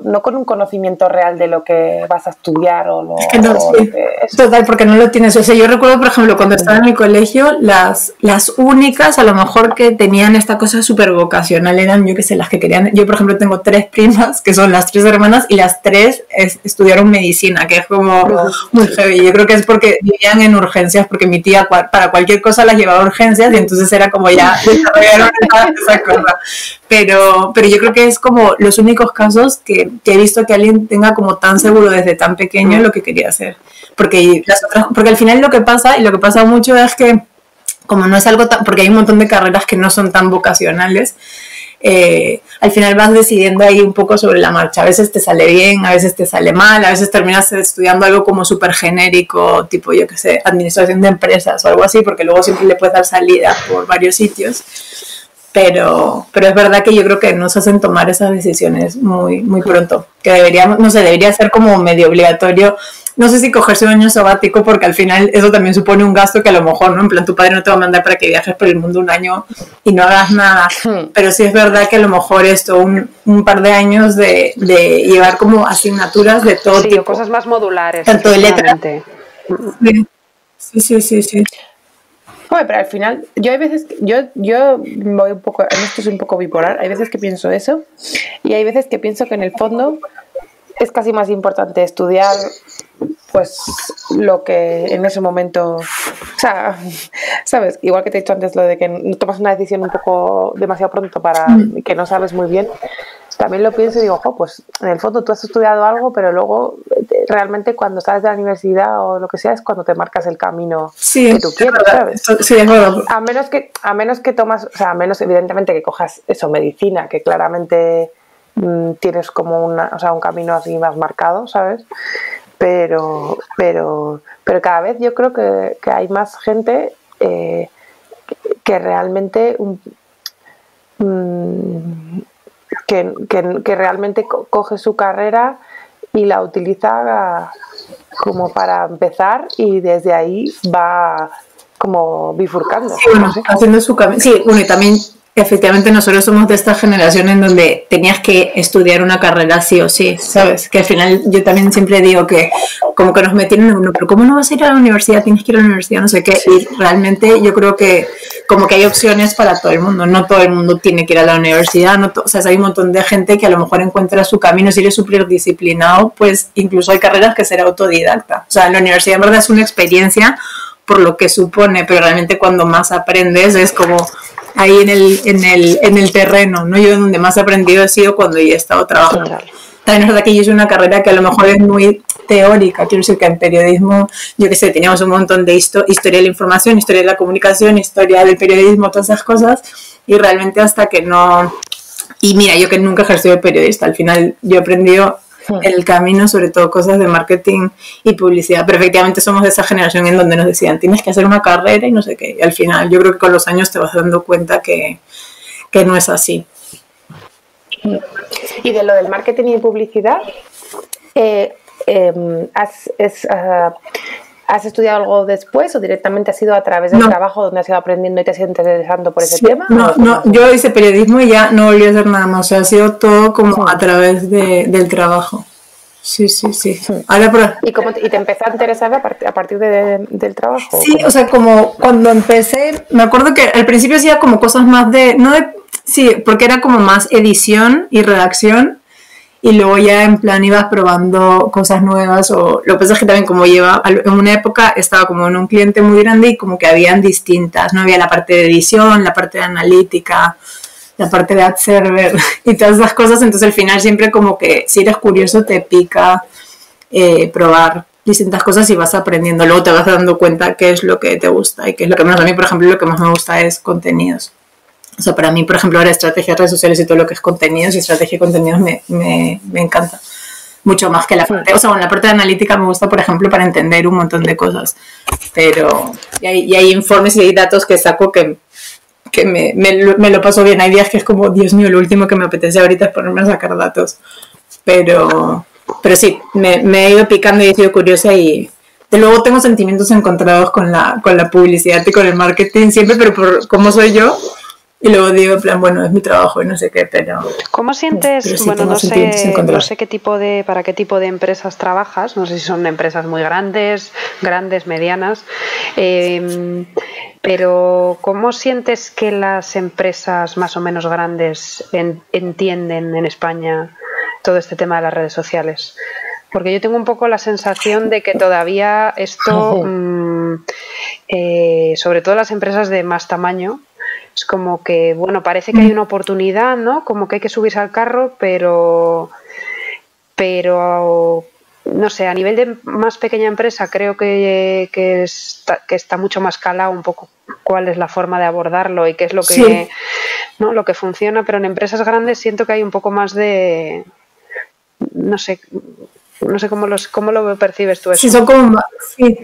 no con un conocimiento real de lo que vas a estudiar o lo, es que no, o sí. lo que es. Total, porque no lo tienes. O sea, yo recuerdo, por ejemplo, cuando estaba en mi colegio, las únicas, a lo mejor, que tenían esta cosa súper vocacional eran, yo qué sé, las que querían. Yo, por ejemplo, tengo 3 primas, que son las 3 hermanas, y las 3 estudiaron medicina, que es como muy heavy. Yo creo que es porque vivían en urgencias, porque mi tía para cualquier cosa las llevaba a urgencias, y entonces era como ya desarrollaron esa cosa. Pero yo creo que es como los únicos casos que he visto que alguien tenga como tan seguro desde tan pequeño lo que quería hacer. Porque al final lo que pasa, y lo que pasa mucho, es que como no es algo tan, porque hay un montón de carreras que no son tan vocacionales, al final vas decidiendo ahí un poco sobre la marcha. A veces te sale bien, a veces te sale mal, a veces terminas estudiando algo como súper genérico, tipo, yo qué sé, administración de empresas o algo así, porque luego siempre le puedes dar salida por varios sitios. Pero es verdad que yo creo que nos hacen tomar esas decisiones muy, muy pronto, que deberíamos, no sé, debería ser como medio obligatorio. No sé si cogerse un año sabático, porque al final eso también supone un gasto que a lo mejor, ¿no? En plan, tu padre no te va a mandar para que viajes por el mundo un año y no hagas nada. Pero sí es verdad que a lo mejor esto, un par de años de llevar como asignaturas de todo tipo. Cosas más modulares. Tanto de letras. Sí. Bueno, pero al final, yo hay veces, yo voy un poco, en esto soy un poco bipolar, hay veces que pienso eso y hay veces que pienso que en el fondo es casi más importante estudiar pues lo que en ese momento, o sea, sabes, igual que te he dicho antes lo de que no tomas una decisión un poco demasiado pronto para que no sabes muy bien, también lo pienso y digo, pues en el fondo tú has estudiado algo, pero luego realmente cuando sales de la universidad o lo que sea es cuando te marcas el camino que tú quieres, ¿sabes? Sí, es verdad. A menos que tomas, o sea, a menos evidentemente que cojas eso, medicina, que claramente tienes como un camino así más marcado, ¿sabes? Pero cada vez yo creo que hay más gente que realmente que realmente coge su carrera y la utiliza como para empezar y desde ahí va como bifurcando. Sí, bueno, haciendo su camino. Sí, bueno, y también efectivamente nosotros somos de esta generación en donde tenías que estudiar una carrera sí o sí, ¿sabes? Que al final yo también siempre digo que como que nos metieron en uno, pero ¿cómo no vas a ir a la universidad? Tienes que ir a la universidad, no sé qué. Y realmente yo creo que como que hay opciones para todo el mundo, no todo el mundo tiene que ir a la universidad, o sea, hay un montón de gente que a lo mejor encuentra su camino, si eres súper disciplinado, pues incluso hay carreras que ser autodidacta. O sea, la universidad en verdad es una experiencia por lo que supone, pero realmente cuando más aprendes es como ahí en el terreno, ¿no? Yo donde más he aprendido ha sido cuando ya he estado trabajando. También es verdad que yo hice una carrera que a lo mejor es muy teórica, quiero decir que en periodismo, yo qué sé, teníamos un montón de historia de la información, historia de la comunicación, historia del periodismo, todas esas cosas, y realmente hasta que no... Y mira, yo que nunca he ejercido de periodista, al final yo he aprendido el camino, sobre todo cosas de marketing y publicidad, pero efectivamente somos de esa generación en donde nos decían, tienes que hacer una carrera y no sé qué, y al final yo creo que con los años te vas dando cuenta que no es así. Y de lo del marketing y publicidad, ¿has estudiado algo después o directamente has ido a través del trabajo donde has ido aprendiendo y te has ido interesando por ese tema? No, yo hice periodismo y ya no volví a hacer nada más, o sea, ha sido todo como a través del trabajo. Sí. Ahora, ¿Y te empezó a interesar a partir del trabajo? Sí, o sea, como cuando empecé, me acuerdo que al principio hacía como cosas más sí, porque era como más edición y redacción, y luego ya en plan ibas probando cosas nuevas, o lo que pasa es que también como en una época estaba como en un cliente muy grande y como que habían distintas, no había la parte de edición, la parte de analítica, la parte de ad server y todas esas cosas, entonces al final siempre como que si eres curioso te pica probar distintas cosas y vas aprendiendo, luego te vas dando cuenta qué es lo que te gusta y qué es lo que menos. A mí, por ejemplo, lo que más me gusta es contenidos. O sea, para mí, por ejemplo, ahora estrategia de redes sociales y todo lo que es contenidos y estrategia de contenidos me encanta. Mucho más que la parte... O sea, bueno, la parte de analítica me gusta, por ejemplo, para entender un montón de cosas. Pero... Y hay informes y hay datos que saco que me lo paso bien. Hay días que es como, Dios mío, lo último que me apetece ahorita es ponerme a sacar datos. Pero sí, me he ido picando y he sido curiosa y... De luego tengo sentimientos encontrados con la publicidad y con el marketing siempre, pero por cómo soy yo... Y luego digo, en plan, bueno, es mi trabajo y no sé qué, pero... ¿Cómo sientes? Sí, bueno, no sé para qué tipo de empresas trabajas, no sé si son empresas muy grandes, medianas, pero ¿cómo sientes que las empresas más o menos grandes entienden en España todo este tema de las redes sociales? Porque yo tengo un poco la sensación de que todavía esto, sobre todo las empresas de más tamaño, es como que, bueno, parece que hay una oportunidad, ¿no? Como que hay que subirse al carro, pero no sé, a nivel de más pequeña empresa creo que está mucho más calado un poco cuál es la forma de abordarlo y qué es lo que, ¿no? Lo que funciona, pero en empresas grandes siento que hay un poco más de, no sé cómo lo percibes tú eso. Sí, son como, sí.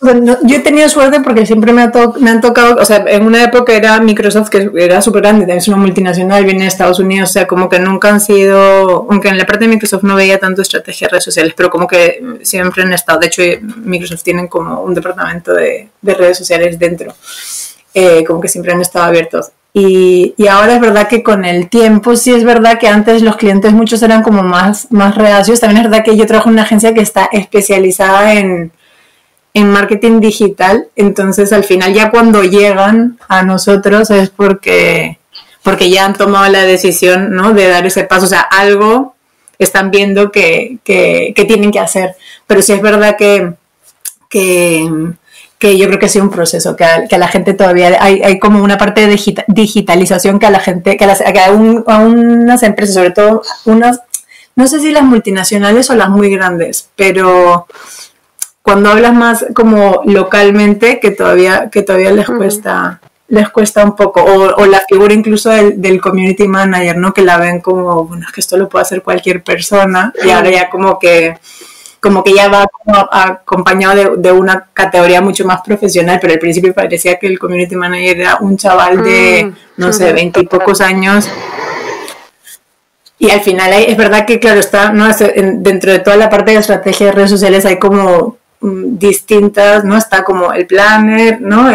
Bueno, yo he tenido suerte porque siempre me han tocado, o sea, en una época era Microsoft, que era súper grande, también es una multinacional, viene de Estados Unidos, o sea, como que nunca han sido, aunque en la parte de Microsoft no veía tanto estrategia de redes sociales, pero como que siempre han estado, de hecho Microsoft tienen como un departamento de redes sociales dentro, como que siempre han estado abiertos. Y ahora es verdad que con el tiempo, sí es verdad que antes los clientes muchos eran como más reacios, también es verdad que yo trabajo en una agencia que está especializada en marketing digital, entonces al final ya cuando llegan a nosotros es porque ya han tomado la decisión, ¿no?, de dar ese paso, o sea, algo están viendo que tienen que hacer, pero sí es verdad que yo creo que ha sido un proceso, que a la gente todavía hay como una parte de digitalización que a la gente, a unas empresas, sobre todo unas, no sé si las multinacionales o las muy grandes, pero cuando hablas más como localmente, que todavía les cuesta un poco, o la figura incluso del community manager, ¿no?, que la ven como, bueno, es que esto lo puede hacer cualquier persona, y ahora ya como que ya va como acompañado de una categoría mucho más profesional, pero al principio parecía que el community manager era un chaval de, no sé, 20 y pocos años. Y al final es verdad que, claro, está, ¿no?, dentro de toda la parte de estrategia de redes sociales hay como distintas, ¿no? Está como el planner, ¿no?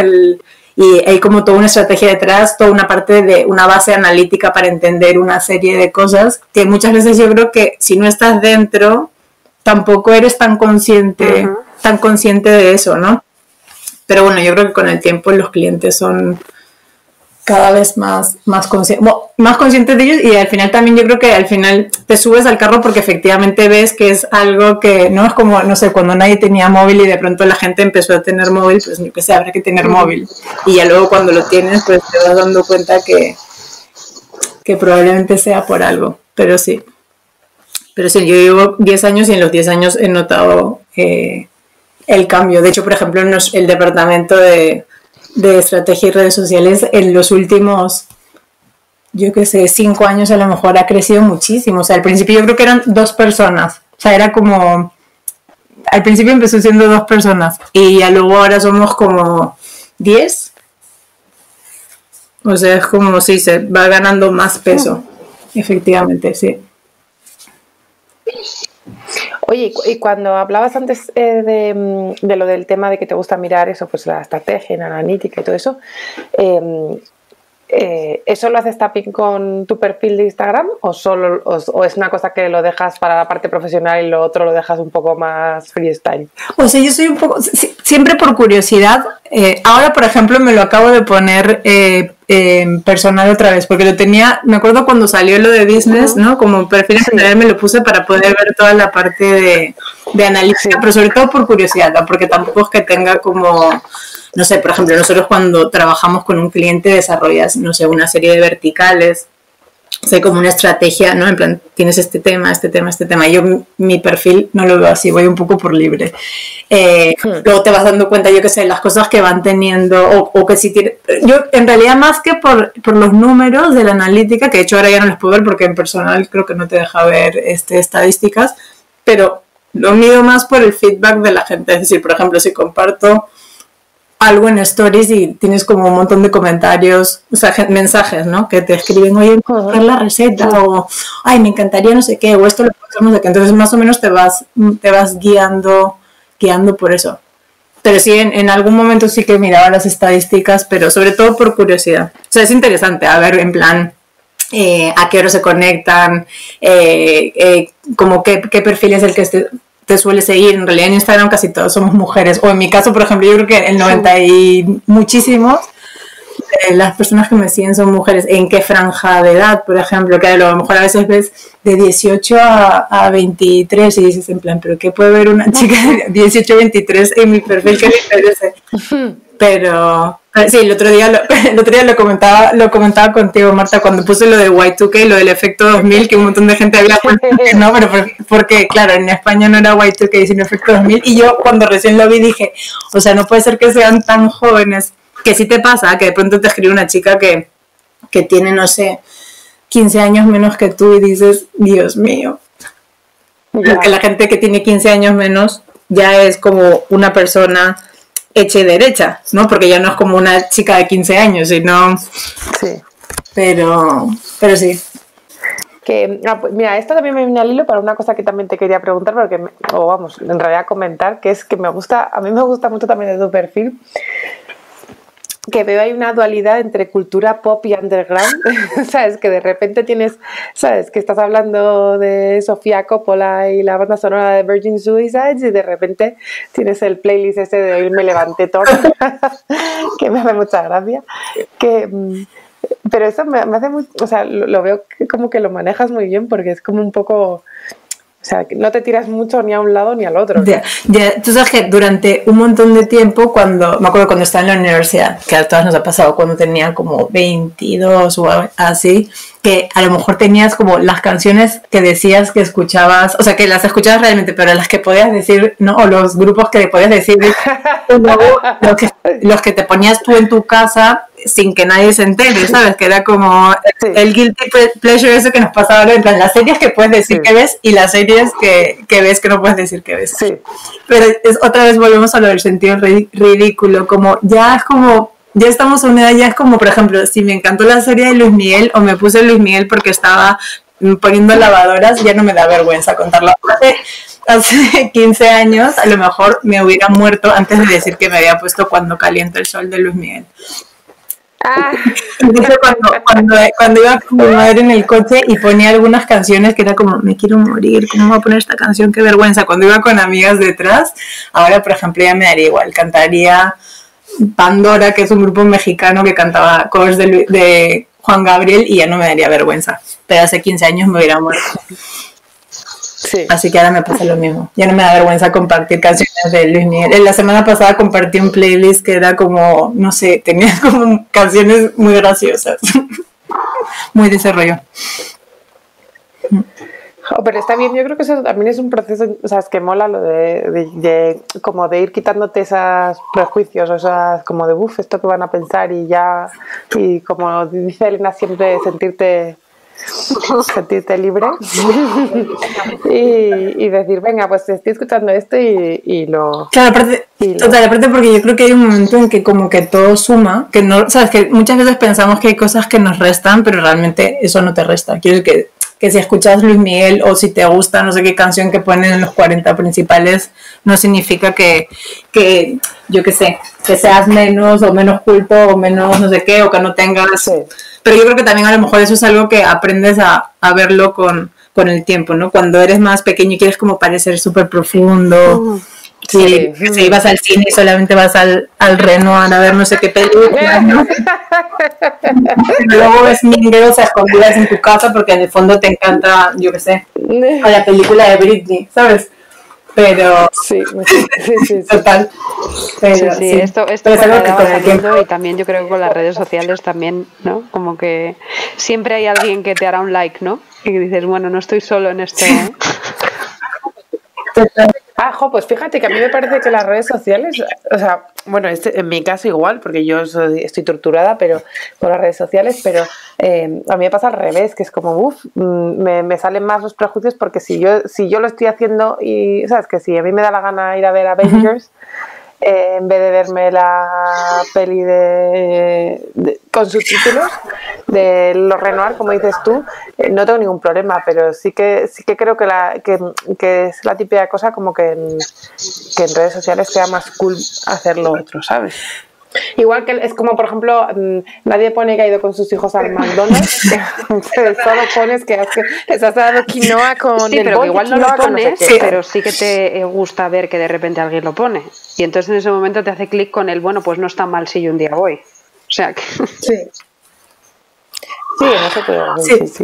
Y hay como toda una estrategia detrás, toda una parte de una base analítica para entender una serie de cosas que muchas veces yo creo que si no estás dentro tampoco eres tan consciente de eso, ¿no? Pero bueno, yo creo que con el tiempo los clientes son cada vez más conscientes de ellos, y al final también yo creo que al final te subes al carro porque efectivamente ves que es algo que no es como, no sé, cuando nadie tenía móvil y de pronto la gente empezó a tener móvil, pues yo qué sé, habrá que tener móvil, y ya luego cuando lo tienes pues te vas dando cuenta que probablemente sea por algo, pero sí, yo llevo 10 años y en los 10 años he notado el cambio. De hecho, por ejemplo, en el departamento de estrategia y redes sociales en los últimos, yo qué sé, 5 años a lo mejor ha crecido muchísimo. O sea, al principio yo creo que eran 2 personas. O sea, era como, al principio empezó siendo 2 personas y ya luego ahora somos como 10. O sea, es como si se va ganando más peso. Efectivamente, sí. Oye, y cuando hablabas antes de lo del tema de que te gusta mirar eso, pues la estrategia, la analítica y todo eso, ¿eso lo haces tapping con tu perfil de Instagram o es una cosa que lo dejas para la parte profesional y lo otro lo dejas un poco más freestyle? O sea, yo soy un poco, siempre por curiosidad, ahora por ejemplo me lo acabo de poner personal otra vez, porque lo tenía, me acuerdo cuando salió lo de business, ¿no? Como perfil general me lo puse para poder ver toda la parte de analítica, pero sobre todo por curiosidad, ¿no? Porque tampoco es que tenga como, no sé, por ejemplo, nosotros cuando trabajamos con un cliente desarrollas, no sé, una serie de verticales, o sea, como una estrategia, ¿no? En plan, tienes este tema. Y yo mi perfil no lo veo así, voy un poco por libre. Luego te vas dando cuenta, yo qué sé, las cosas que van teniendo, o que si tiene... Yo, en realidad, más que por los números de la analítica, que de hecho ahora ya no los puedo ver porque en personal creo que no te deja ver estadísticas, pero lo mido más por el feedback de la gente. Es decir, por ejemplo, si comparto algo en stories y tienes como un montón de comentarios, o sea, mensajes, ¿no? Que te escriben, oye, ¿puedo ver la receta? O, ay, me encantaría no sé qué, o esto lo puedo hacer no sé qué. Entonces, más o menos te vas guiando por eso. Pero sí, en algún momento sí que miraba las estadísticas, pero sobre todo por curiosidad. O sea, es interesante, a ver, en plan, a qué hora se conectan, como qué perfil es el que te suele seguir. En realidad en Instagram casi todos somos mujeres, o en mi caso, por ejemplo, yo creo que el 90 y muchísimos de las personas que me siguen son mujeres. ¿En qué franja de edad, por ejemplo? Que a lo mejor a veces ves de 18 a 23 y dices en plan, ¿pero qué puede ver una chica de 18 a 23 en mi perfil que le interese? Pero sí, el otro día lo comentaba contigo, Marta, cuando puse lo de Y2K, lo del efecto 2000, que un montón de gente había puesto que no, pero porque, claro, en España no era Y2K, sino efecto 2000, y yo cuando recién lo vi dije, o sea, no puede ser que sean tan jóvenes, que sí te pasa, que de pronto te escribe una chica que tiene, no sé, 15 años menos que tú y dices, Dios mío. Porque la gente que tiene 15 años menos ya es como una persona hecha y derecha, ¿no? Porque ya no es como una chica de 15 años, sino... Sí. Pero sí. Pues mira, esto también me viene al hilo para una cosa que también te quería preguntar, o vamos, en realidad comentar, que es que a mí me gusta mucho también de tu perfil, que veo ahí una dualidad entre cultura pop y underground, ¿sabes? Que de repente tienes, ¿sabes? Que estás hablando de Sofía Coppola y la banda sonora de Virgin Suicides y de repente tienes el playlist ese de Hoy me levanté torta, que me hace mucha gracia, pero eso me hace muy, o sea, lo veo como que lo manejas muy bien porque es como un poco... O sea, no te tiras mucho ni a un lado ni al otro, ¿no? Ya, tú sabes que durante un montón de tiempo, me acuerdo cuando estaba en la universidad, que a todas nos ha pasado cuando tenía como 22 o así, que a lo mejor tenías como las canciones que decías que escuchabas, o sea, que las escuchabas realmente, pero las que podías decir, ¿no? O los grupos que podías decir, los que te ponías tú en tu casa sin que nadie se entere, ¿sabes? Que era como el guilty pleasure ese que nos pasaba en plan, las series que puedes decir que ves y las series que ves que no puedes decir que ves. Sí. Pero otra vez volvemos a lo del sentido ridículo, como ya estamos a una edad, ya es como, por ejemplo, si me encantó la serie de Luis Miguel o me puse Luis Miguel porque estaba poniendo lavadoras, ya no me da vergüenza contarlo. Hace 15 años a lo mejor me hubiera muerto antes de decir que me había puesto Cuando calienta el sol de Luis Miguel. Entonces cuando iba con mi madre en el coche y ponía algunas canciones que era como, me quiero morir, ¿cómo voy a poner esta canción? Qué vergüenza. Cuando iba con amigas detrás, ahora por ejemplo ya me daría igual, cantaría Pandora, que es un grupo mexicano que cantaba covers de Juan Gabriel y ya no me daría vergüenza, pero hace 15 años me hubiera muerto. Sí. Así que ahora me pasa lo mismo. Ya no me da vergüenza compartir canciones de Luis Miguel. La semana pasada compartí un playlist que era como, no sé, tenía como canciones muy graciosas. Muy de ese rollo. Pero está bien, yo creo que eso también es un proceso, o sea, es que mola lo de como de ir quitándote esos prejuicios, o esas como de esto que van a pensar y ya, y como dice Elena siempre, sentirte libre y decir, venga, pues estoy escuchando esto y lo... Claro, aparte porque yo creo que hay un momento en que como que todo suma, que no, sabes, que muchas veces pensamos que hay cosas que nos restan, pero realmente eso no te resta. Quiero decir que si escuchas Luis Miguel o si te gusta no sé qué canción que ponen en los 40 principales, no significa que yo qué sé, que seas menos o menos culto o menos no sé qué, o que no tengas... Pero yo creo que también a lo mejor eso es algo que aprendes a verlo con el tiempo, ¿no? Cuando eres más pequeño y quieres como parecer súper profundo... Sí, si ibas al cine y solamente vas al Renoir a ver no sé qué película, ¿no? Luego ves Mean Girls a escondidas en tu casa porque en el fondo te encanta, yo qué sé, o la película de Britney, ¿sabes? Pero sí. Total. Pero, sí. Esto es algo que con el tiempo, y también yo creo que con las redes sociales también, ¿no? Como que siempre hay alguien que te hará un like, ¿no? Y dices, bueno, no estoy solo en esto, ¿eh? Pues fíjate que a mí me parece que las redes sociales, o sea, bueno, en mi caso igual, porque yo estoy torturada pero con las redes sociales, pero a mí me pasa al revés, que es como, me salen más los prejuicios porque si yo lo estoy haciendo y, ¿sabes? Que si a mí me da la gana ir a ver Avengers, en vez de verme la peli con subtítulos de los Renoir, como dices tú, no tengo ningún problema, pero sí que creo que es la típica cosa como que en redes sociales sea más cool hacer lo otro, ¿sabes? Igual que es como, por ejemplo, nadie pone que ha ido con sus hijos al McDonald's, solo pones que les has dado quinoa con sí, pero que igual no lo pones, no sé qué. Pero sí que te gusta ver que de repente alguien lo pone. Y entonces en ese momento te hace clic con el, bueno, pues no está mal si yo un día voy. O sea que...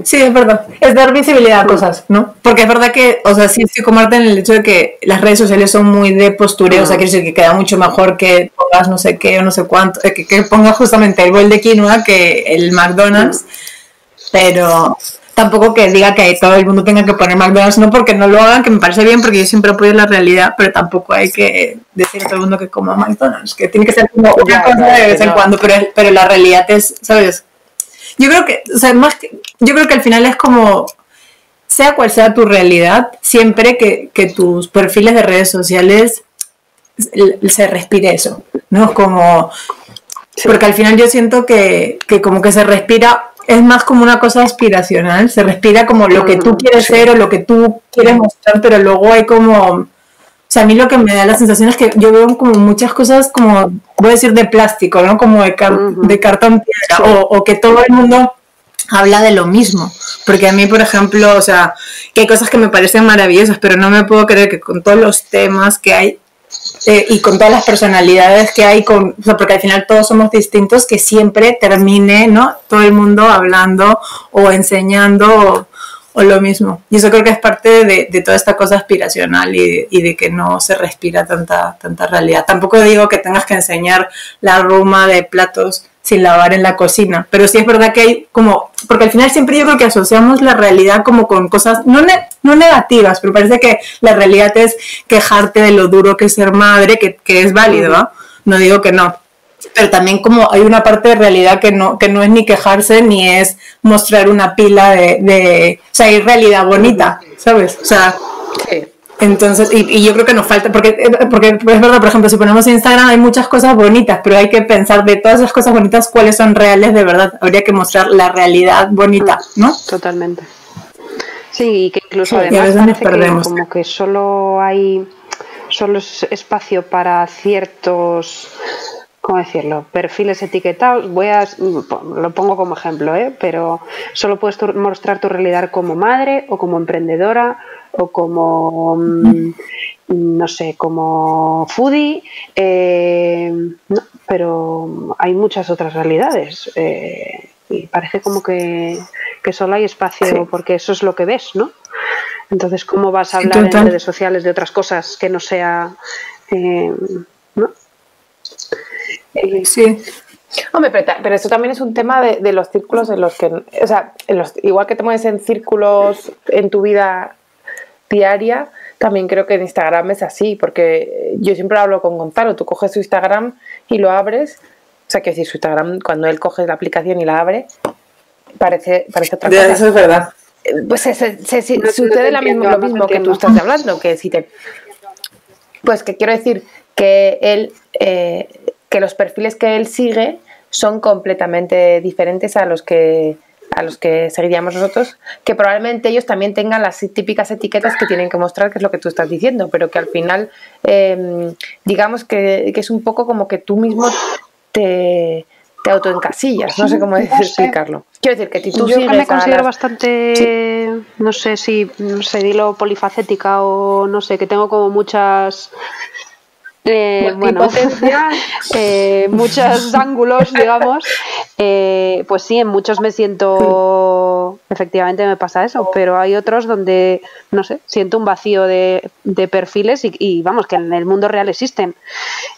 Sí, es verdad. Es dar visibilidad a cosas, ¿no? Porque es verdad que, o sea, sí estoy con Marta en el hecho de que las redes sociales son muy de postureo, o sea, quiere decir que queda mucho mejor que pongas no sé qué o no sé cuánto, que pongas justamente el bol de quinoa que el McDonald's, pero tampoco que diga que todo el mundo tenga que poner McDonald's, no porque no lo hagan, que me parece bien, porque yo siempre apoyo la realidad, pero tampoco hay que decir a todo el mundo que coma McDonald's, que tiene que ser como una cosa de vez en cuando, pero la realidad es, ¿sabes? Yo creo que, o sea, yo creo que al final es como, sea cual sea tu realidad, siempre que tus perfiles de redes sociales se respire eso, ¿no? Es como, porque al final yo siento que como que se respira, es más como una cosa aspiracional, se respira como lo que tú quieres ser o lo que tú quieres mostrar, pero luego hay como, o sea, a mí lo que me da la sensación es que yo veo como muchas cosas como, voy a decir de plástico, ¿no? Como de cartón piedra, o que todo el mundo habla de lo mismo, porque a mí, por ejemplo, o sea, que hay cosas que me parecen maravillosas, pero no me puedo creer que con todos los temas que hay y con todas las personalidades que hay, o sea, porque al final todos somos distintos, que siempre termine, ¿no? Todo el mundo hablando o enseñando o lo mismo. Y eso creo que es parte de toda esta cosa aspiracional y de que no se respira tanta realidad. Tampoco digo que tengas que enseñar la ruma de platos sin lavar en la cocina, pero sí es verdad que hay como, porque al final siempre yo creo que asociamos la realidad como con cosas no negativas, pero parece que la realidad es quejarte de lo duro que es ser madre, que es válido, ¿no? No digo que no, pero también como hay una parte de realidad que no es ni quejarse ni es mostrar una pila de o sea, hay realidad bonita, ¿sabes? O sea, sí. Entonces, y yo creo que nos falta, porque es verdad, por ejemplo, si ponemos Instagram hay muchas cosas bonitas, pero hay que pensar de todas esas cosas bonitas cuáles son reales de verdad. Habría que mostrar la realidad bonita, ¿no? Totalmente. Sí, y que incluso además parece que como que solo es espacio para ciertos, ¿cómo decirlo?, perfiles etiquetados. Lo pongo como ejemplo, pero solo puedes mostrar tu realidad como madre o como emprendedora o como, no sé, como foodie, no, pero hay muchas otras realidades y parece como que solo hay espacio porque eso es lo que ves, ¿no? Entonces, ¿cómo vas a hablar en redes sociales de otras cosas que no sea, ¿no? Sí. Hombre, pero eso también es un tema de los círculos en los que, o sea, igual que te mueves en círculos en tu vida diaria, también creo que en Instagram es así, porque yo siempre hablo con Gonzalo, tú coges su Instagram y lo abres, o sea, quiero decir, su Instagram, cuando él coge la aplicación y la abre, parece otra cosa. Eso es verdad. Pues sucede lo mismo que tú estás hablando, que si te... Pues que quiero decir que él... que los perfiles que él sigue son completamente diferentes a los que seguiríamos nosotros, que probablemente ellos también tengan las típicas etiquetas que tienen que mostrar, que es lo que tú estás diciendo, pero que al final digamos que es un poco como que tú mismo te autoencasillas, no sé cómo explicarlo. Quiero decir que si tú yo me considero bastante, no sé, dilo polifacética o no sé, que tengo como muchas... muchos ángulos, digamos, pues sí, en muchos me siento, efectivamente me pasa eso, pero hay otros donde, no sé, siento un vacío de perfiles y vamos, que en el mundo real existen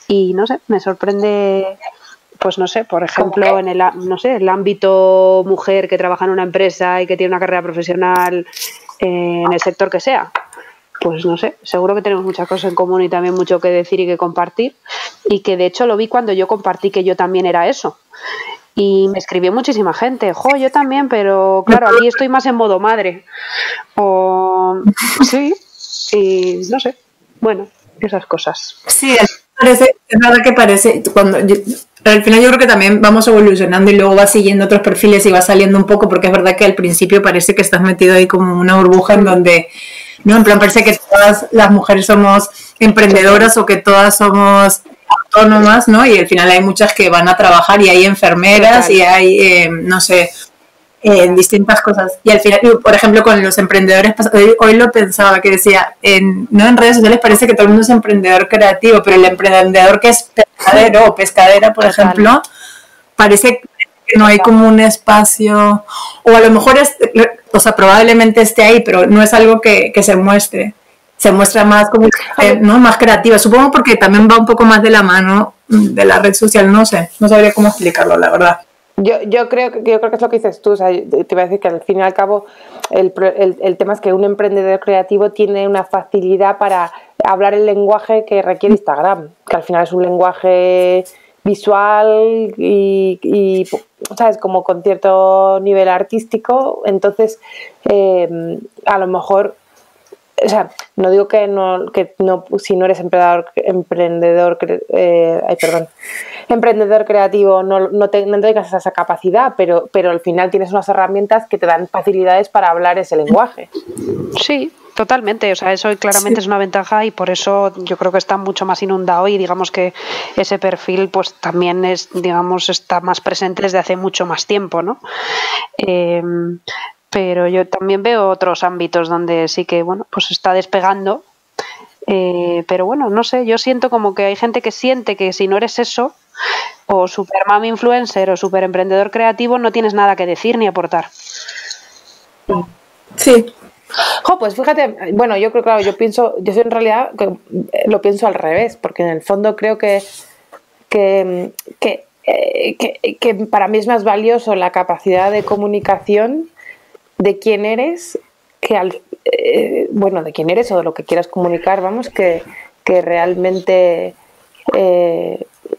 y no sé, me sorprende, pues no sé, por ejemplo, en el ámbito mujer que trabaja en una empresa y que tiene una carrera profesional en el sector que sea. Pues no sé, seguro que tenemos muchas cosas en común y también mucho que decir y que compartir, y que de hecho lo vi cuando yo compartí que yo también era eso y me escribió muchísima gente, yo también, pero claro, aquí estoy más en modo madre o sí, y no sé, bueno, esas cosas. Sí, es verdad que parece al final yo creo que también vamos evolucionando y luego vas siguiendo otros perfiles y vas saliendo un poco, porque es verdad que al principio parece que estás metido ahí como una burbuja en donde, no, en plan parece que todas las mujeres somos emprendedoras o que todas somos autónomas, ¿no? Y al final hay muchas que van a trabajar y hay enfermeras y hay, no sé, distintas cosas. Y al final, por ejemplo, con los emprendedores, hoy lo pensaba, que decía, no en redes sociales parece que todo el mundo es emprendedor creativo, pero el emprendedor que es pescadero o pescadera, por ejemplo, parece que no hay como un espacio, o a lo mejor o sea, probablemente esté ahí, pero no es algo que se muestre. Se muestra más como, ¿no? Más creativa. Supongo porque también va un poco más de la mano de la red social, no sé, no sabría cómo explicarlo, la verdad. Yo creo que es lo que dices tú, o sea, te iba a decir que al fin y al cabo el tema es que un emprendedor creativo tiene una facilidad para hablar el lenguaje que requiere Instagram, que al final es un lenguaje visual y ¿sabes? Como con cierto nivel artístico, entonces a lo mejor, o sea, no digo que no si no eres emprendedor creativo no tengas esa capacidad, pero al final tienes unas herramientas que te dan facilidades para hablar ese lenguaje. Sí, totalmente, o sea, eso claramente es una ventaja y por eso yo creo que está mucho más inundado y digamos que ese perfil pues también está más presente desde hace mucho más tiempo, ¿no? Pero yo también veo otros ámbitos donde sí que, bueno, pues está despegando, pero bueno, no sé, yo siento como que hay gente que siente que si no eres eso, o super mami influencer o super emprendedor creativo, no tienes nada que decir ni aportar. Sí. Pues fíjate, bueno, yo creo, claro, yo soy en realidad que lo pienso al revés, porque en el fondo creo que para mí es más valioso la capacidad de comunicación de quién eres, de quién eres o de lo que quieras comunicar, vamos, que realmente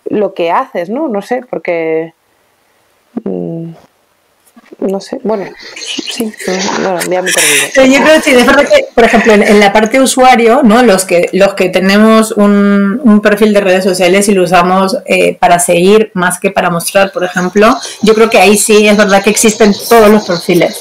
lo que haces, ¿no? No sé, porque no sé, bueno, sí, bueno, ya me he perdido. Yo creo que sí, es verdad que, por ejemplo, en la parte usuario, ¿no? Los que tenemos un perfil de redes sociales y lo usamos para seguir más que para mostrar, por ejemplo, yo creo que ahí sí es verdad que existen todos los perfiles.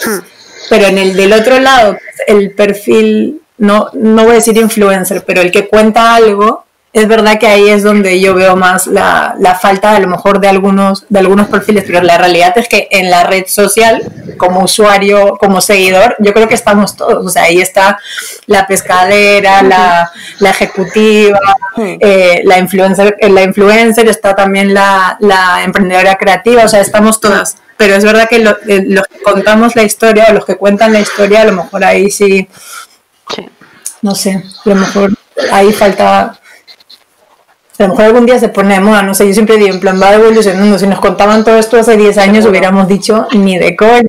Pero en el del otro lado, el perfil, no voy a decir influencer, pero el que cuenta algo, es verdad que ahí es donde yo veo más la falta a lo mejor de algunos perfiles, pero la realidad es que en la red social, como usuario, como seguidor, yo creo que estamos todos, o sea, ahí está la pescadera, la ejecutiva, la influencer, está también la emprendedora creativa, o sea, estamos todas. Pero es verdad que los que contamos la historia o los que cuentan la historia, a lo mejor ahí sí, no sé, a lo mejor ahí falta, a lo mejor algún día se pone de moda, no sé, yo siempre digo, en plan va evolucionando, si nos contaban todo esto hace 10 años hubiéramos dicho ni de coña,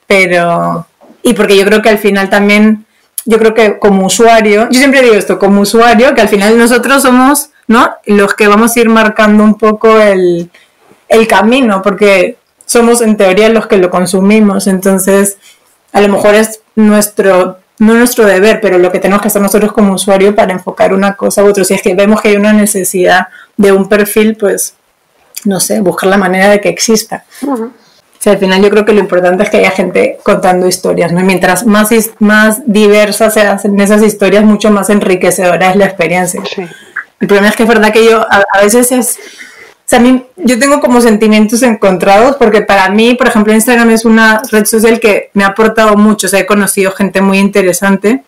pero, y porque yo creo que al final también, yo creo que como usuario, yo siempre digo esto, como usuario, que al final nosotros somos, ¿no?, los que vamos a ir marcando un poco el camino, porque somos en teoría los que lo consumimos, entonces a lo mejor es no nuestro deber, pero lo que tenemos que hacer nosotros como usuario para enfocar una cosa u otra. Si es que vemos que hay una necesidad de un perfil, pues no sé, buscar la manera de que exista. O sea, al final yo creo que lo importante es que haya gente contando historias, ¿no? Y mientras más diversas se hacen esas historias, mucho más enriquecedora es la experiencia. Sí. El problema es que es verdad que yo a veces o sea, yo tengo como sentimientos encontrados porque para mí, por ejemplo, Instagram es una red social que me ha aportado mucho. O sea, he conocido gente muy interesante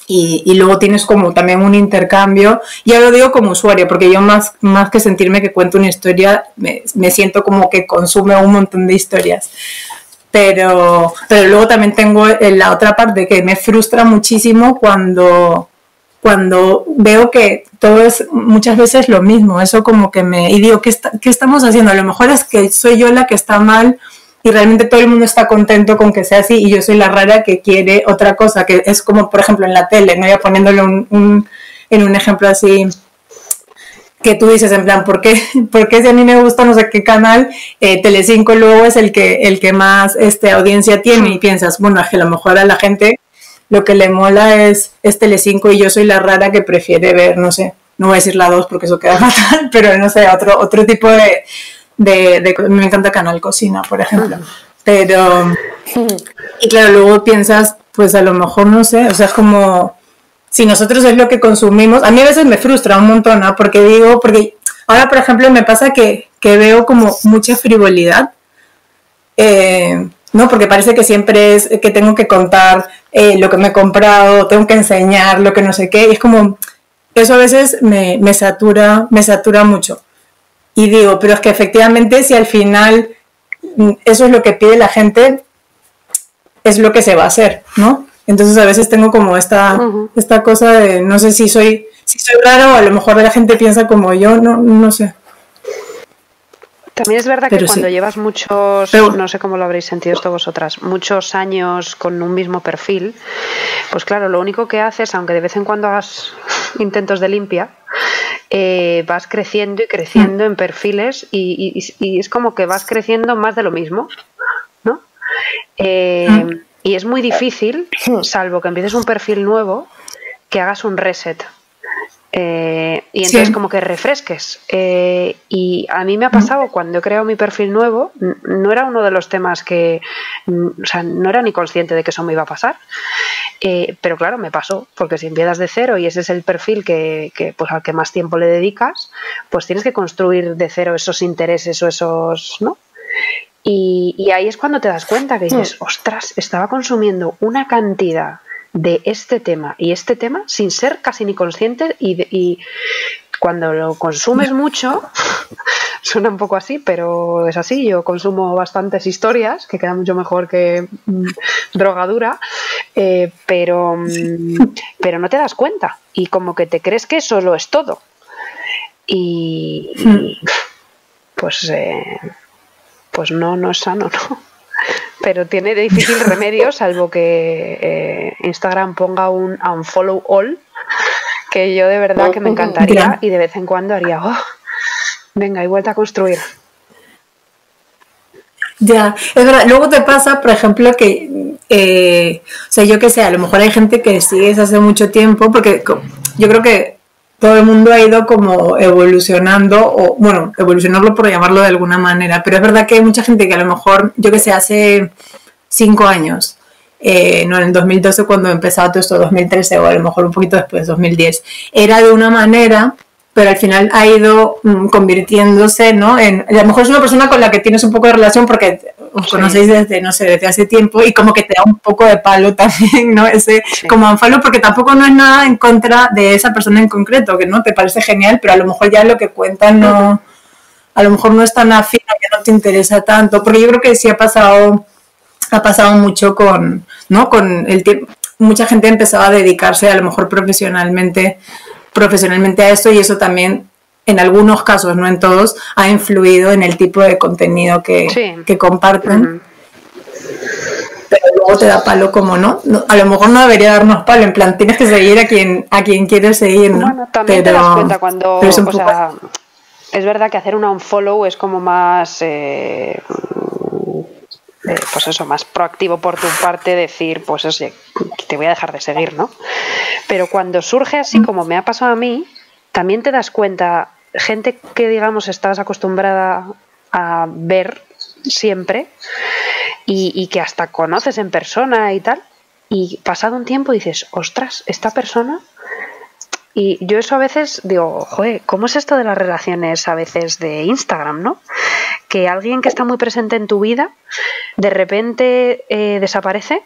y luego tienes como también un intercambio. Ya lo digo como usuario, porque yo más que sentirme que cuento una historia, me siento como que consume un montón de historias. Pero luego también tengo la otra parte que me frustra muchísimo cuando veo que todo es muchas veces lo mismo, eso como que y digo, ¿qué estamos haciendo? A lo mejor es que soy yo la que está mal y realmente todo el mundo está contento con que sea así y yo soy la rara que quiere otra cosa, que es como, por ejemplo, en la tele, ¿no? Ya poniéndolo en un ejemplo así, que tú dices en plan, ¿por qué si a mí me gusta no sé qué canal, Telecinco luego es el que más audiencia tiene? Y piensas, bueno, es que a lo mejor a la gente lo que le mola es Telecinco y yo soy la rara que prefiere ver, no sé, no voy a decir la 2 porque eso queda fatal, pero no sé, otro tipo de me encanta Canal Cocina, por ejemplo. Pero, y claro, luego piensas, pues a lo mejor, no sé, o sea, es como, si nosotros es lo que consumimos, a mí a veces me frustra un montón, ¿no? Porque ahora, por ejemplo, me pasa que veo como mucha frivolidad, ¿no? Porque parece que siempre es que tengo que contar lo que me he comprado, tengo que enseñar lo que no sé qué, y es como, eso a veces me satura mucho. Y digo, pero es que efectivamente si al final eso es lo que pide la gente, es lo que se va a hacer, ¿no? Entonces a veces tengo como esta cosa de, no sé si soy raro o a lo mejor la gente piensa como yo, no sé. También es verdad que cuando llevas muchos, no sé cómo lo habréis sentido esto vosotras, muchos años con un mismo perfil, pues claro, lo único que haces, aunque de vez en cuando hagas intentos de limpia, vas creciendo y creciendo en perfiles y es como que vas creciendo más de lo mismo, ¿no? Y es muy difícil, salvo que empieces un perfil nuevo, que hagas un reset. Y entonces como que refresques. Y a mí me ha pasado cuando he creado mi perfil nuevo, no era uno de los temas que, o sea, no era ni consciente de que eso me iba a pasar, pero claro, me pasó, porque si empiezas de cero y ese es el perfil que pues al que más tiempo le dedicas, pues tienes que construir de cero esos intereses o esos, ¿no? Y ahí es cuando te das cuenta que dices, ostras, estaba consumiendo una cantidad de este tema y este tema sin ser casi ni consciente y cuando lo consumes mucho, suena un poco así, pero es así, yo consumo bastantes historias, que queda mucho mejor que drogadura, pero no te das cuenta y como que te crees que eso lo es todo y pues no es sano, ¿no? Pero tiene difícil remedio, salvo que Instagram ponga un unfollow all, que yo de verdad que me encantaría y de vez en cuando haría, venga, y vuelta a construir. Ya, es verdad. Luego te pasa, por ejemplo, que, o sea, yo qué sé, a lo mejor hay gente que sigues hace mucho tiempo, porque yo creo que todo el mundo ha ido como evolucionando, o bueno, evolucionarlo por llamarlo de alguna manera, pero es verdad que hay mucha gente que a lo mejor, yo que sé, hace 5 años, no, en el 2012 cuando empezaba todo esto, 2013 o a lo mejor un poquito después, 2010, era de una manera, pero al final ha ido convirtiéndose, ¿no? A lo mejor es una persona con la que tienes un poco de relación porque os conocéis desde, no sé, desde hace tiempo y como que te da un poco de palo también, ¿no? Ese como unfollow, porque tampoco no es nada en contra de esa persona en concreto, que no te parece genial, pero a lo mejor ya lo que cuentan no, a lo mejor no es tan afín, que no te interesa tanto, porque yo creo que sí ha pasado mucho con, ¿no? Con el tiempo, mucha gente empezaba a dedicarse a lo mejor profesionalmente a esto y eso también en algunos casos, no en todos, ha influido en el tipo de contenido que comparten. Pero luego te da palo como no, a lo mejor no debería darnos palo, en plan tienes que seguir a quien quieres seguir, ¿no? Bueno, también te das cuenta cuando, o sea, es verdad que hacer una unfollow es como más pues eso, más proactivo por tu parte, decir, pues oye, te voy a dejar de seguir, ¿no? Pero cuando surge así como me ha pasado a mí, también te das cuenta, gente que digamos estás acostumbrada a ver siempre y que hasta conoces en persona y tal, y pasado un tiempo dices, ostras, esta persona... Y yo eso a veces digo, joder, ¿cómo es esto de las relaciones a veces de Instagram, no? Que alguien que está muy presente en tu vida de repente desaparece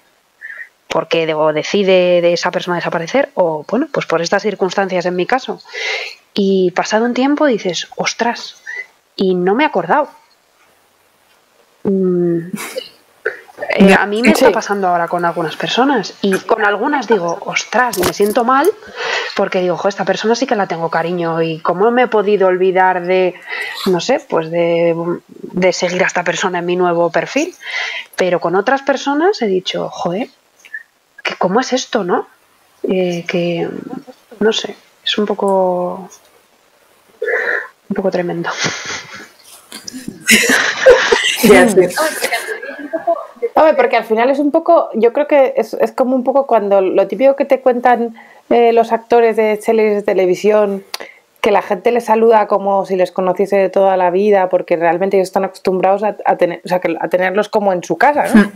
porque o decide de esa persona desaparecer o, bueno, pues por estas circunstancias en mi caso. Y pasado un tiempo dices, ostras, y no me he acordado. A mí me está pasando ahora con algunas personas y con algunas digo, ostras, me siento mal porque digo, esta persona sí que la tengo cariño y cómo me he podido olvidar de, no sé, pues de seguir a esta persona en mi nuevo perfil. Pero con otras personas he dicho, joder, que ¿cómo es esto, no? Que, no sé, es un poco tremendo. Hombre, porque al final es un poco, yo creo que es como un poco cuando lo típico que te cuentan los actores de series de televisión, que la gente les saluda como si les conociese de toda la vida, porque realmente ellos están acostumbrados a tenerlos como en su casa, ¿no?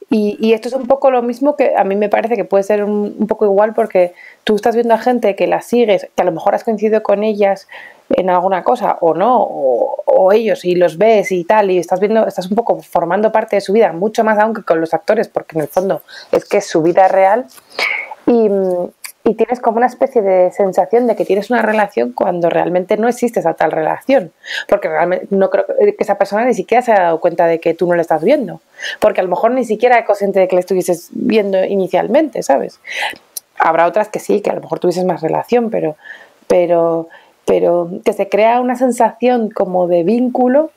Y esto es un poco lo mismo, que a mí me parece que puede ser un poco igual, porque tú estás viendo a gente que la sigues, que a lo mejor has coincidido con ellas en alguna cosa o no, o ellos, y los ves y tal, y estás un poco formando parte de su vida, mucho más aún que con los actores, porque en el fondo es que es su vida real, y tienes como una especie de sensación de que tienes una relación cuando realmente no existe esa tal relación, porque realmente no creo que esa persona ni siquiera se haya dado cuenta de que tú no le estás viendo, porque a lo mejor ni siquiera es consciente de que le estuvieses viendo inicialmente, ¿sabes? Habrá otras que sí, que a lo mejor tuvieses más relación, pero pero que se crea una sensación como de vínculo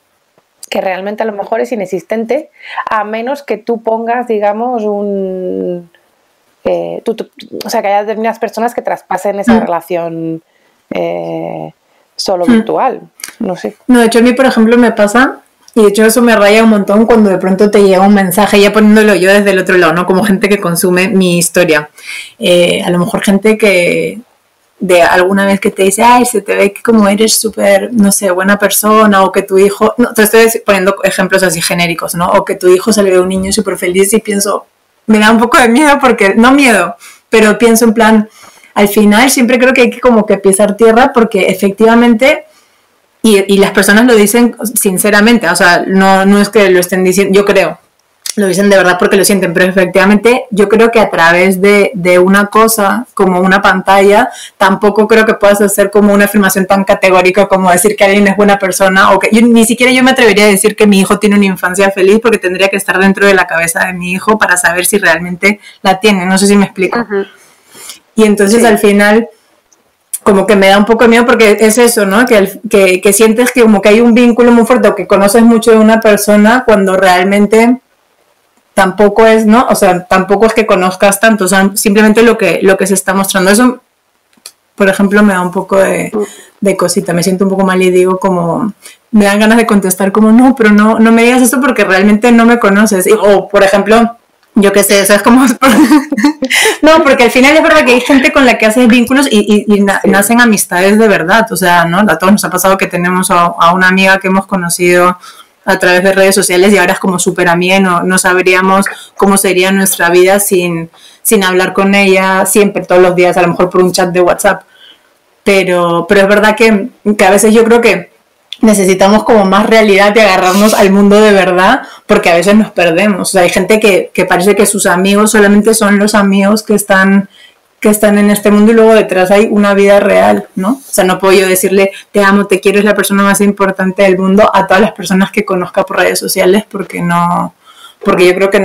que realmente a lo mejor es inexistente, a menos que tú pongas, digamos, o sea, que haya determinadas personas que traspasen esa relación solo virtual, no sé. No, de hecho a mí, por ejemplo, me pasa, y de hecho eso me raya un montón cuando de pronto te llega un mensaje, ya poniéndolo yo desde el otro lado, ¿no? Como gente que consume mi historia. A lo mejor gente que de alguna vez que te dice, ay, se te ve que como eres súper, no sé, buena persona, o que tu hijo, no, te estoy poniendo ejemplos así genéricos, ¿no? O que tu hijo se le ve a un niño súper feliz y pienso, me da un poco de miedo porque, no miedo, pero pienso en plan, al final siempre creo que hay que como que pisar tierra porque efectivamente, y las personas lo dicen sinceramente, o sea, no es que lo estén diciendo, yo creo, lo dicen de verdad porque lo sienten, pero efectivamente yo creo que a través de una cosa como una pantalla tampoco creo que puedas hacer como una afirmación tan categórica como decir que alguien es buena persona, o que ni siquiera yo me atrevería a decir que mi hijo tiene una infancia feliz porque tendría que estar dentro de la cabeza de mi hijo para saber si realmente la tiene, no sé si me explico. Uh-huh. Y entonces sí, al final como que me da un poco de miedo porque es eso, ¿no? Que sientes que como que hay un vínculo muy fuerte o que conoces mucho de una persona cuando realmente tampoco es, ¿no? O sea, tampoco es que conozcas tanto, o sea, simplemente lo que se está mostrando. Eso, por ejemplo, me da un poco de cosita, me siento un poco mal y digo como, me dan ganas de contestar como, no, pero no me digas esto porque realmente no me conoces. O, por ejemplo, yo qué sé, o sea, es como... No, porque al final es verdad que hay gente con la que haces vínculos y nacen amistades de verdad, o sea, ¿no? A todos nos ha pasado que tenemos a una amiga que hemos conocido a través de redes sociales y ahora es como súper amiga, no sabríamos cómo sería nuestra vida sin hablar con ella siempre, todos los días, a lo mejor por un chat de WhatsApp. Pero es verdad que a veces yo creo que necesitamos como más realidad y agarrarnos al mundo de verdad, porque a veces nos perdemos. O sea, hay gente que parece que sus amigos solamente son los amigos que están en este mundo y luego detrás hay una vida real, ¿no? O sea, no puedo yo decirle te amo, te quiero, es la persona más importante del mundo a todas las personas que conozca por redes sociales porque yo creo que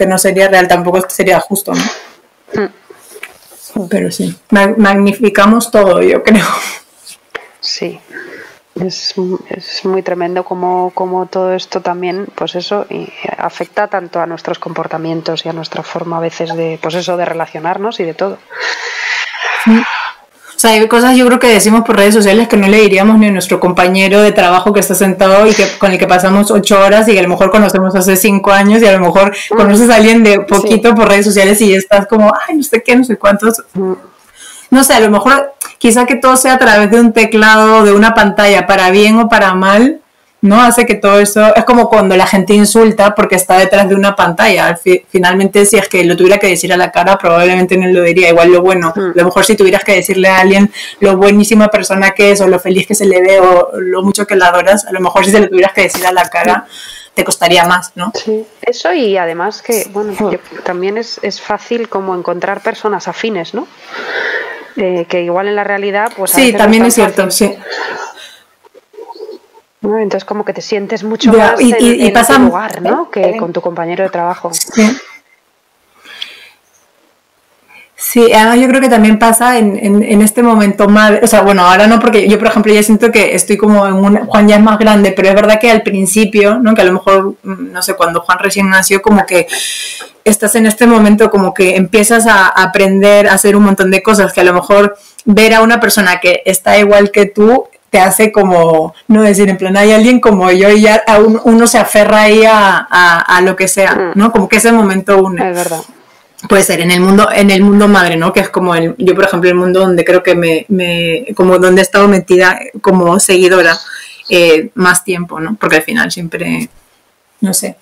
no sería real, tampoco sería justo, ¿no? Pero sí, magnificamos todo, yo creo. Sí. Es muy tremendo como todo esto también, pues eso, y afecta tanto a nuestros comportamientos y a nuestra forma a veces de, pues eso, de relacionarnos y de todo. Sí. O sea, hay cosas yo creo que decimos por redes sociales que no le diríamos ni a nuestro compañero de trabajo que está sentado y con el que pasamos 8 horas y que a lo mejor conocemos hace 5 años y a lo mejor conoces a alguien de poquito por redes sociales y estás como, ay, no sé qué, no sé cuántos... No sé, a lo mejor quizá que todo sea a través de un teclado, de una pantalla, para bien o para mal, ¿no? Hace que todo eso... Es como cuando la gente insulta porque está detrás de una pantalla. Finalmente, si es que lo tuviera que decir a la cara, probablemente no lo diría. Igual lo bueno. A lo mejor si tuvieras que decirle a alguien lo buenísima persona que es, o lo feliz que se le ve, o lo mucho que la adoras, a lo mejor si se lo tuvieras que decir a la cara... te costaría más, ¿no? Sí, eso y además que, bueno, también es fácil como encontrar personas afines, ¿no? Que igual en la realidad, pues... Sí, también es cierto, sí. ¿No? Entonces como que te sientes mucho más en pasa, tu lugar, ¿no? Que con tu compañero de trabajo. Sí. Sí, además yo creo que también pasa en este momento madre, o sea, bueno, ahora no, porque yo, por ejemplo, ya siento que estoy como Juan ya es más grande, pero es verdad que al principio, ¿no? Que a lo mejor, no sé, cuando Juan recién nació, como que estás en este momento como que empiezas a aprender a hacer un montón de cosas, que a lo mejor ver a una persona que está igual que tú te hace como, no decir, en plan, hay alguien como yo y ya uno se aferra ahí a lo que sea, ¿no? Como que ese momento une. Es verdad. Puede ser en el mundo madre, ¿no? Que es como yo, por ejemplo, el mundo donde creo que como donde he estado metida como seguidora más tiempo, ¿no? Porque al final siempre, no sé.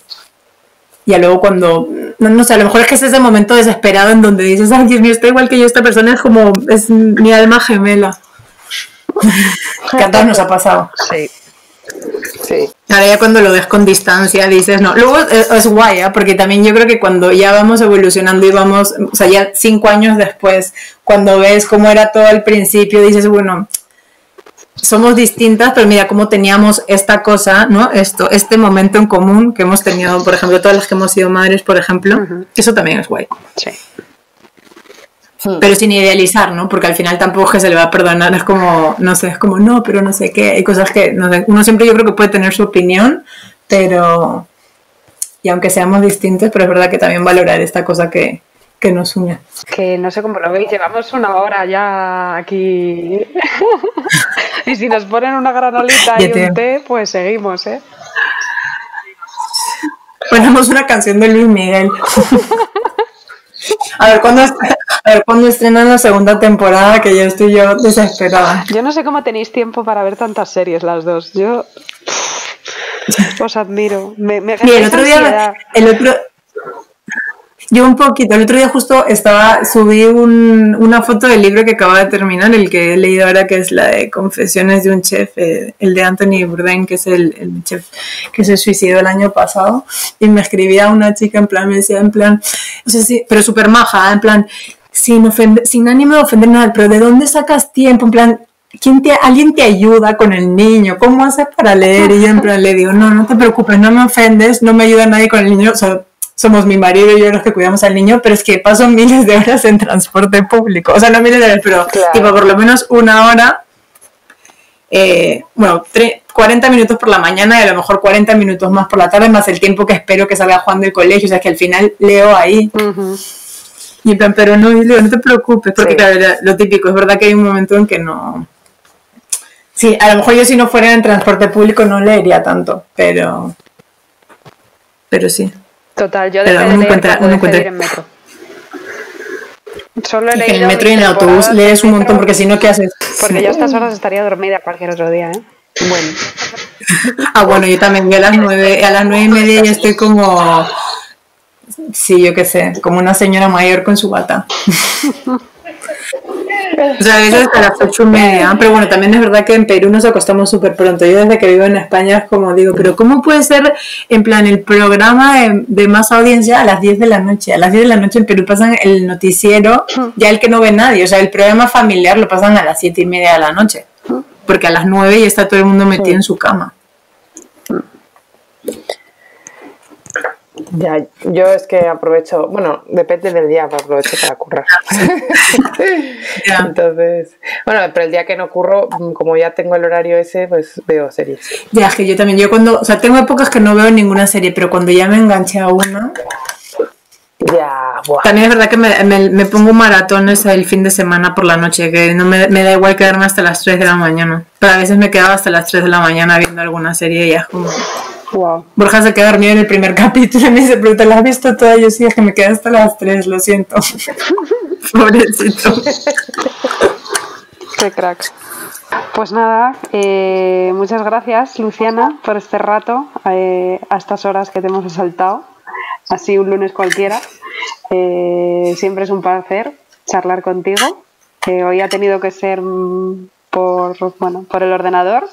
Y luego cuando, no sé, a lo mejor es que es ese momento desesperado en donde dices, ay, Dios mío, está igual que yo, esta persona es mi alma gemela. Que a todos nos ha pasado. Sí. Sí. Ahora ya cuando lo ves con distancia dices no. Luego es guay, ¿eh? Porque también yo creo que cuando ya vamos evolucionando y vamos, o sea, ya 5 años después, cuando ves cómo era todo al principio, dices, bueno, somos distintas, pero mira cómo teníamos esta cosa, ¿no? Este momento en común que hemos tenido, por ejemplo, todas las que hemos sido madres, por ejemplo. Uh-huh. Eso también es guay. Sí. pero sin idealizar, ¿no? Porque al final tampoco es que se le va a perdonar, es como, no sé, es como, no, pero no sé qué, hay cosas que, no sé, uno siempre yo creo que puede tener su opinión, pero, y aunque seamos distintos, pero es verdad que también valorar esta cosa que nos une. Que no sé cómo lo veis, llevamos 1 hora ya aquí. Y si nos ponen una granolita y un té, pues seguimos, ¿eh? Ponemos una canción de Luis Miguel. A ver cuándo estrenan la segunda temporada, que ya estoy yo desesperada. Yo no sé cómo tenéis tiempo para ver tantas series las dos. Yo os admiro. Me el otro día, yo un poquito, el otro día justo subí una foto del libro que acaba de terminar, el que he leído ahora, que es la de Confesiones de un chef, el de Anthony Bourdain, que es el chef que se suicidó el año pasado, y me escribía una chica me decía no sé si, pero súper maja, en plan, sin ánimo de ofender nada, pero ¿de dónde sacas tiempo? En plan, ¿alguien te ayuda con el niño? ¿Cómo haces para leer? Y yo en plan le digo, no te preocupes, no me ofendes, no me ayuda nadie con el niño, o sea, somos mi marido y yo los que cuidamos al niño, pero es que paso miles de horas en transporte público. O sea, no miles de horas, pero claro, tipo por lo menos 1 hora, 40 minutos por la mañana y a lo mejor 40 minutos más por la tarde, más el tiempo que espero que salga Juan del colegio. O sea, que al final leo ahí. Uh-huh. Y en plan, pero no te preocupes, porque claro, lo típico, es verdad que hay un momento en que no... Sí, a lo mejor yo si no fuera en transporte público no leería tanto, pero sí. Total, yo dejé de leer cuando dejé de ir en metro. Solo he leído en el metro y en el autobús lees un montón, porque si no, ¿qué haces? Porque yo a estas horas estaría dormida cualquier otro día, ¿eh? Bueno. Bueno, yo también, yo a las 9:30 ya estoy como... Sí, yo qué sé, como una señora mayor con su bata. O sea, a veces hasta las 8:30, pero bueno, también es verdad que en Perú nos acostamos súper pronto. Yo desde que vivo en España es como digo, pero ¿cómo puede ser en plan el programa de más audiencia a las 10 de la noche? A las 10 de la noche en Perú pasan el noticiero, ya el que no ve nadie, o sea, el programa familiar lo pasan a las 7:30 de la noche, porque a las 9 ya está todo el mundo metido en su cama. Ya, yo es que aprovecho, bueno, depende del día, pero aprovecho para currar. Entonces, bueno, pero el día que no curro, como ya tengo el horario ese, pues veo series. Ya, es que yo también, tengo épocas que no veo ninguna serie, pero cuando ya me enganché a una... Ya, buah. También es verdad que me pongo maratones el fin de semana por la noche, que no me da igual quedarme hasta las 3 de la mañana. Pero a veces me quedaba hasta las 3 de la mañana viendo alguna serie y ya es como... Wow. Borja se queda dormido en el primer capítulo y me dice, pero ¿te la has visto toda? Y yo sí, es que me quedé hasta las 3, lo siento. Pobrecito. Qué crack. Pues nada, muchas gracias, Luciana, por este rato, a estas horas que te hemos saltado, así un lunes cualquiera. Siempre es un placer charlar contigo. Hoy ha tenido que ser por el ordenador,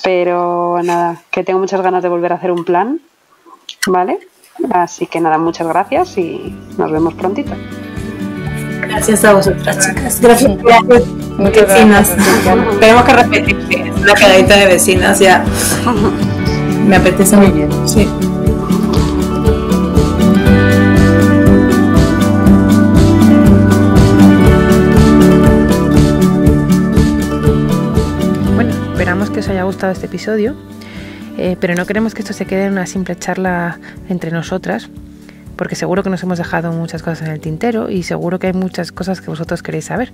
pero nada, que tengo muchas ganas de volver a hacer un plan, ¿vale? Así que nada, muchas gracias y nos vemos prontito. Gracias a vosotras, chicas. Gracias. Muchas vecinas. Tenemos que repetir una quedadita de vecinas ya. Me apetece muy bien. Sí. Esperamos que os haya gustado este episodio, pero no queremos que esto se quede en una simple charla entre nosotras, porque seguro que nos hemos dejado muchas cosas en el tintero y seguro que hay muchas cosas que vosotros queréis saber.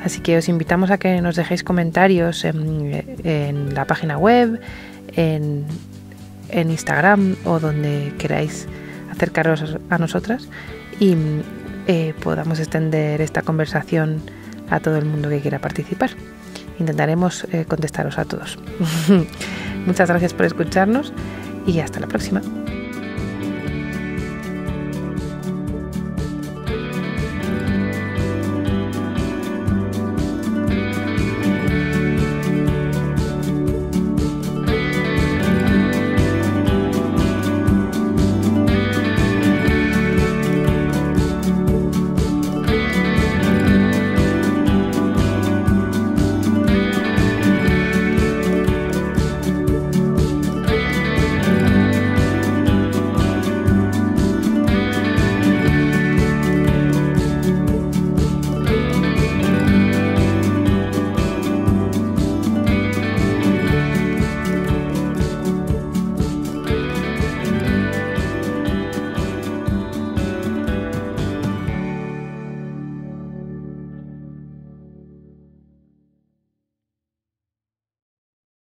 Así que os invitamos a que nos dejéis comentarios en la página web, en Instagram o donde queráis acercaros a nosotras y podamos extender esta conversación a todo el mundo que quiera participar. Intentaremos contestaros a todos. Muchas gracias por escucharnos y hasta la próxima.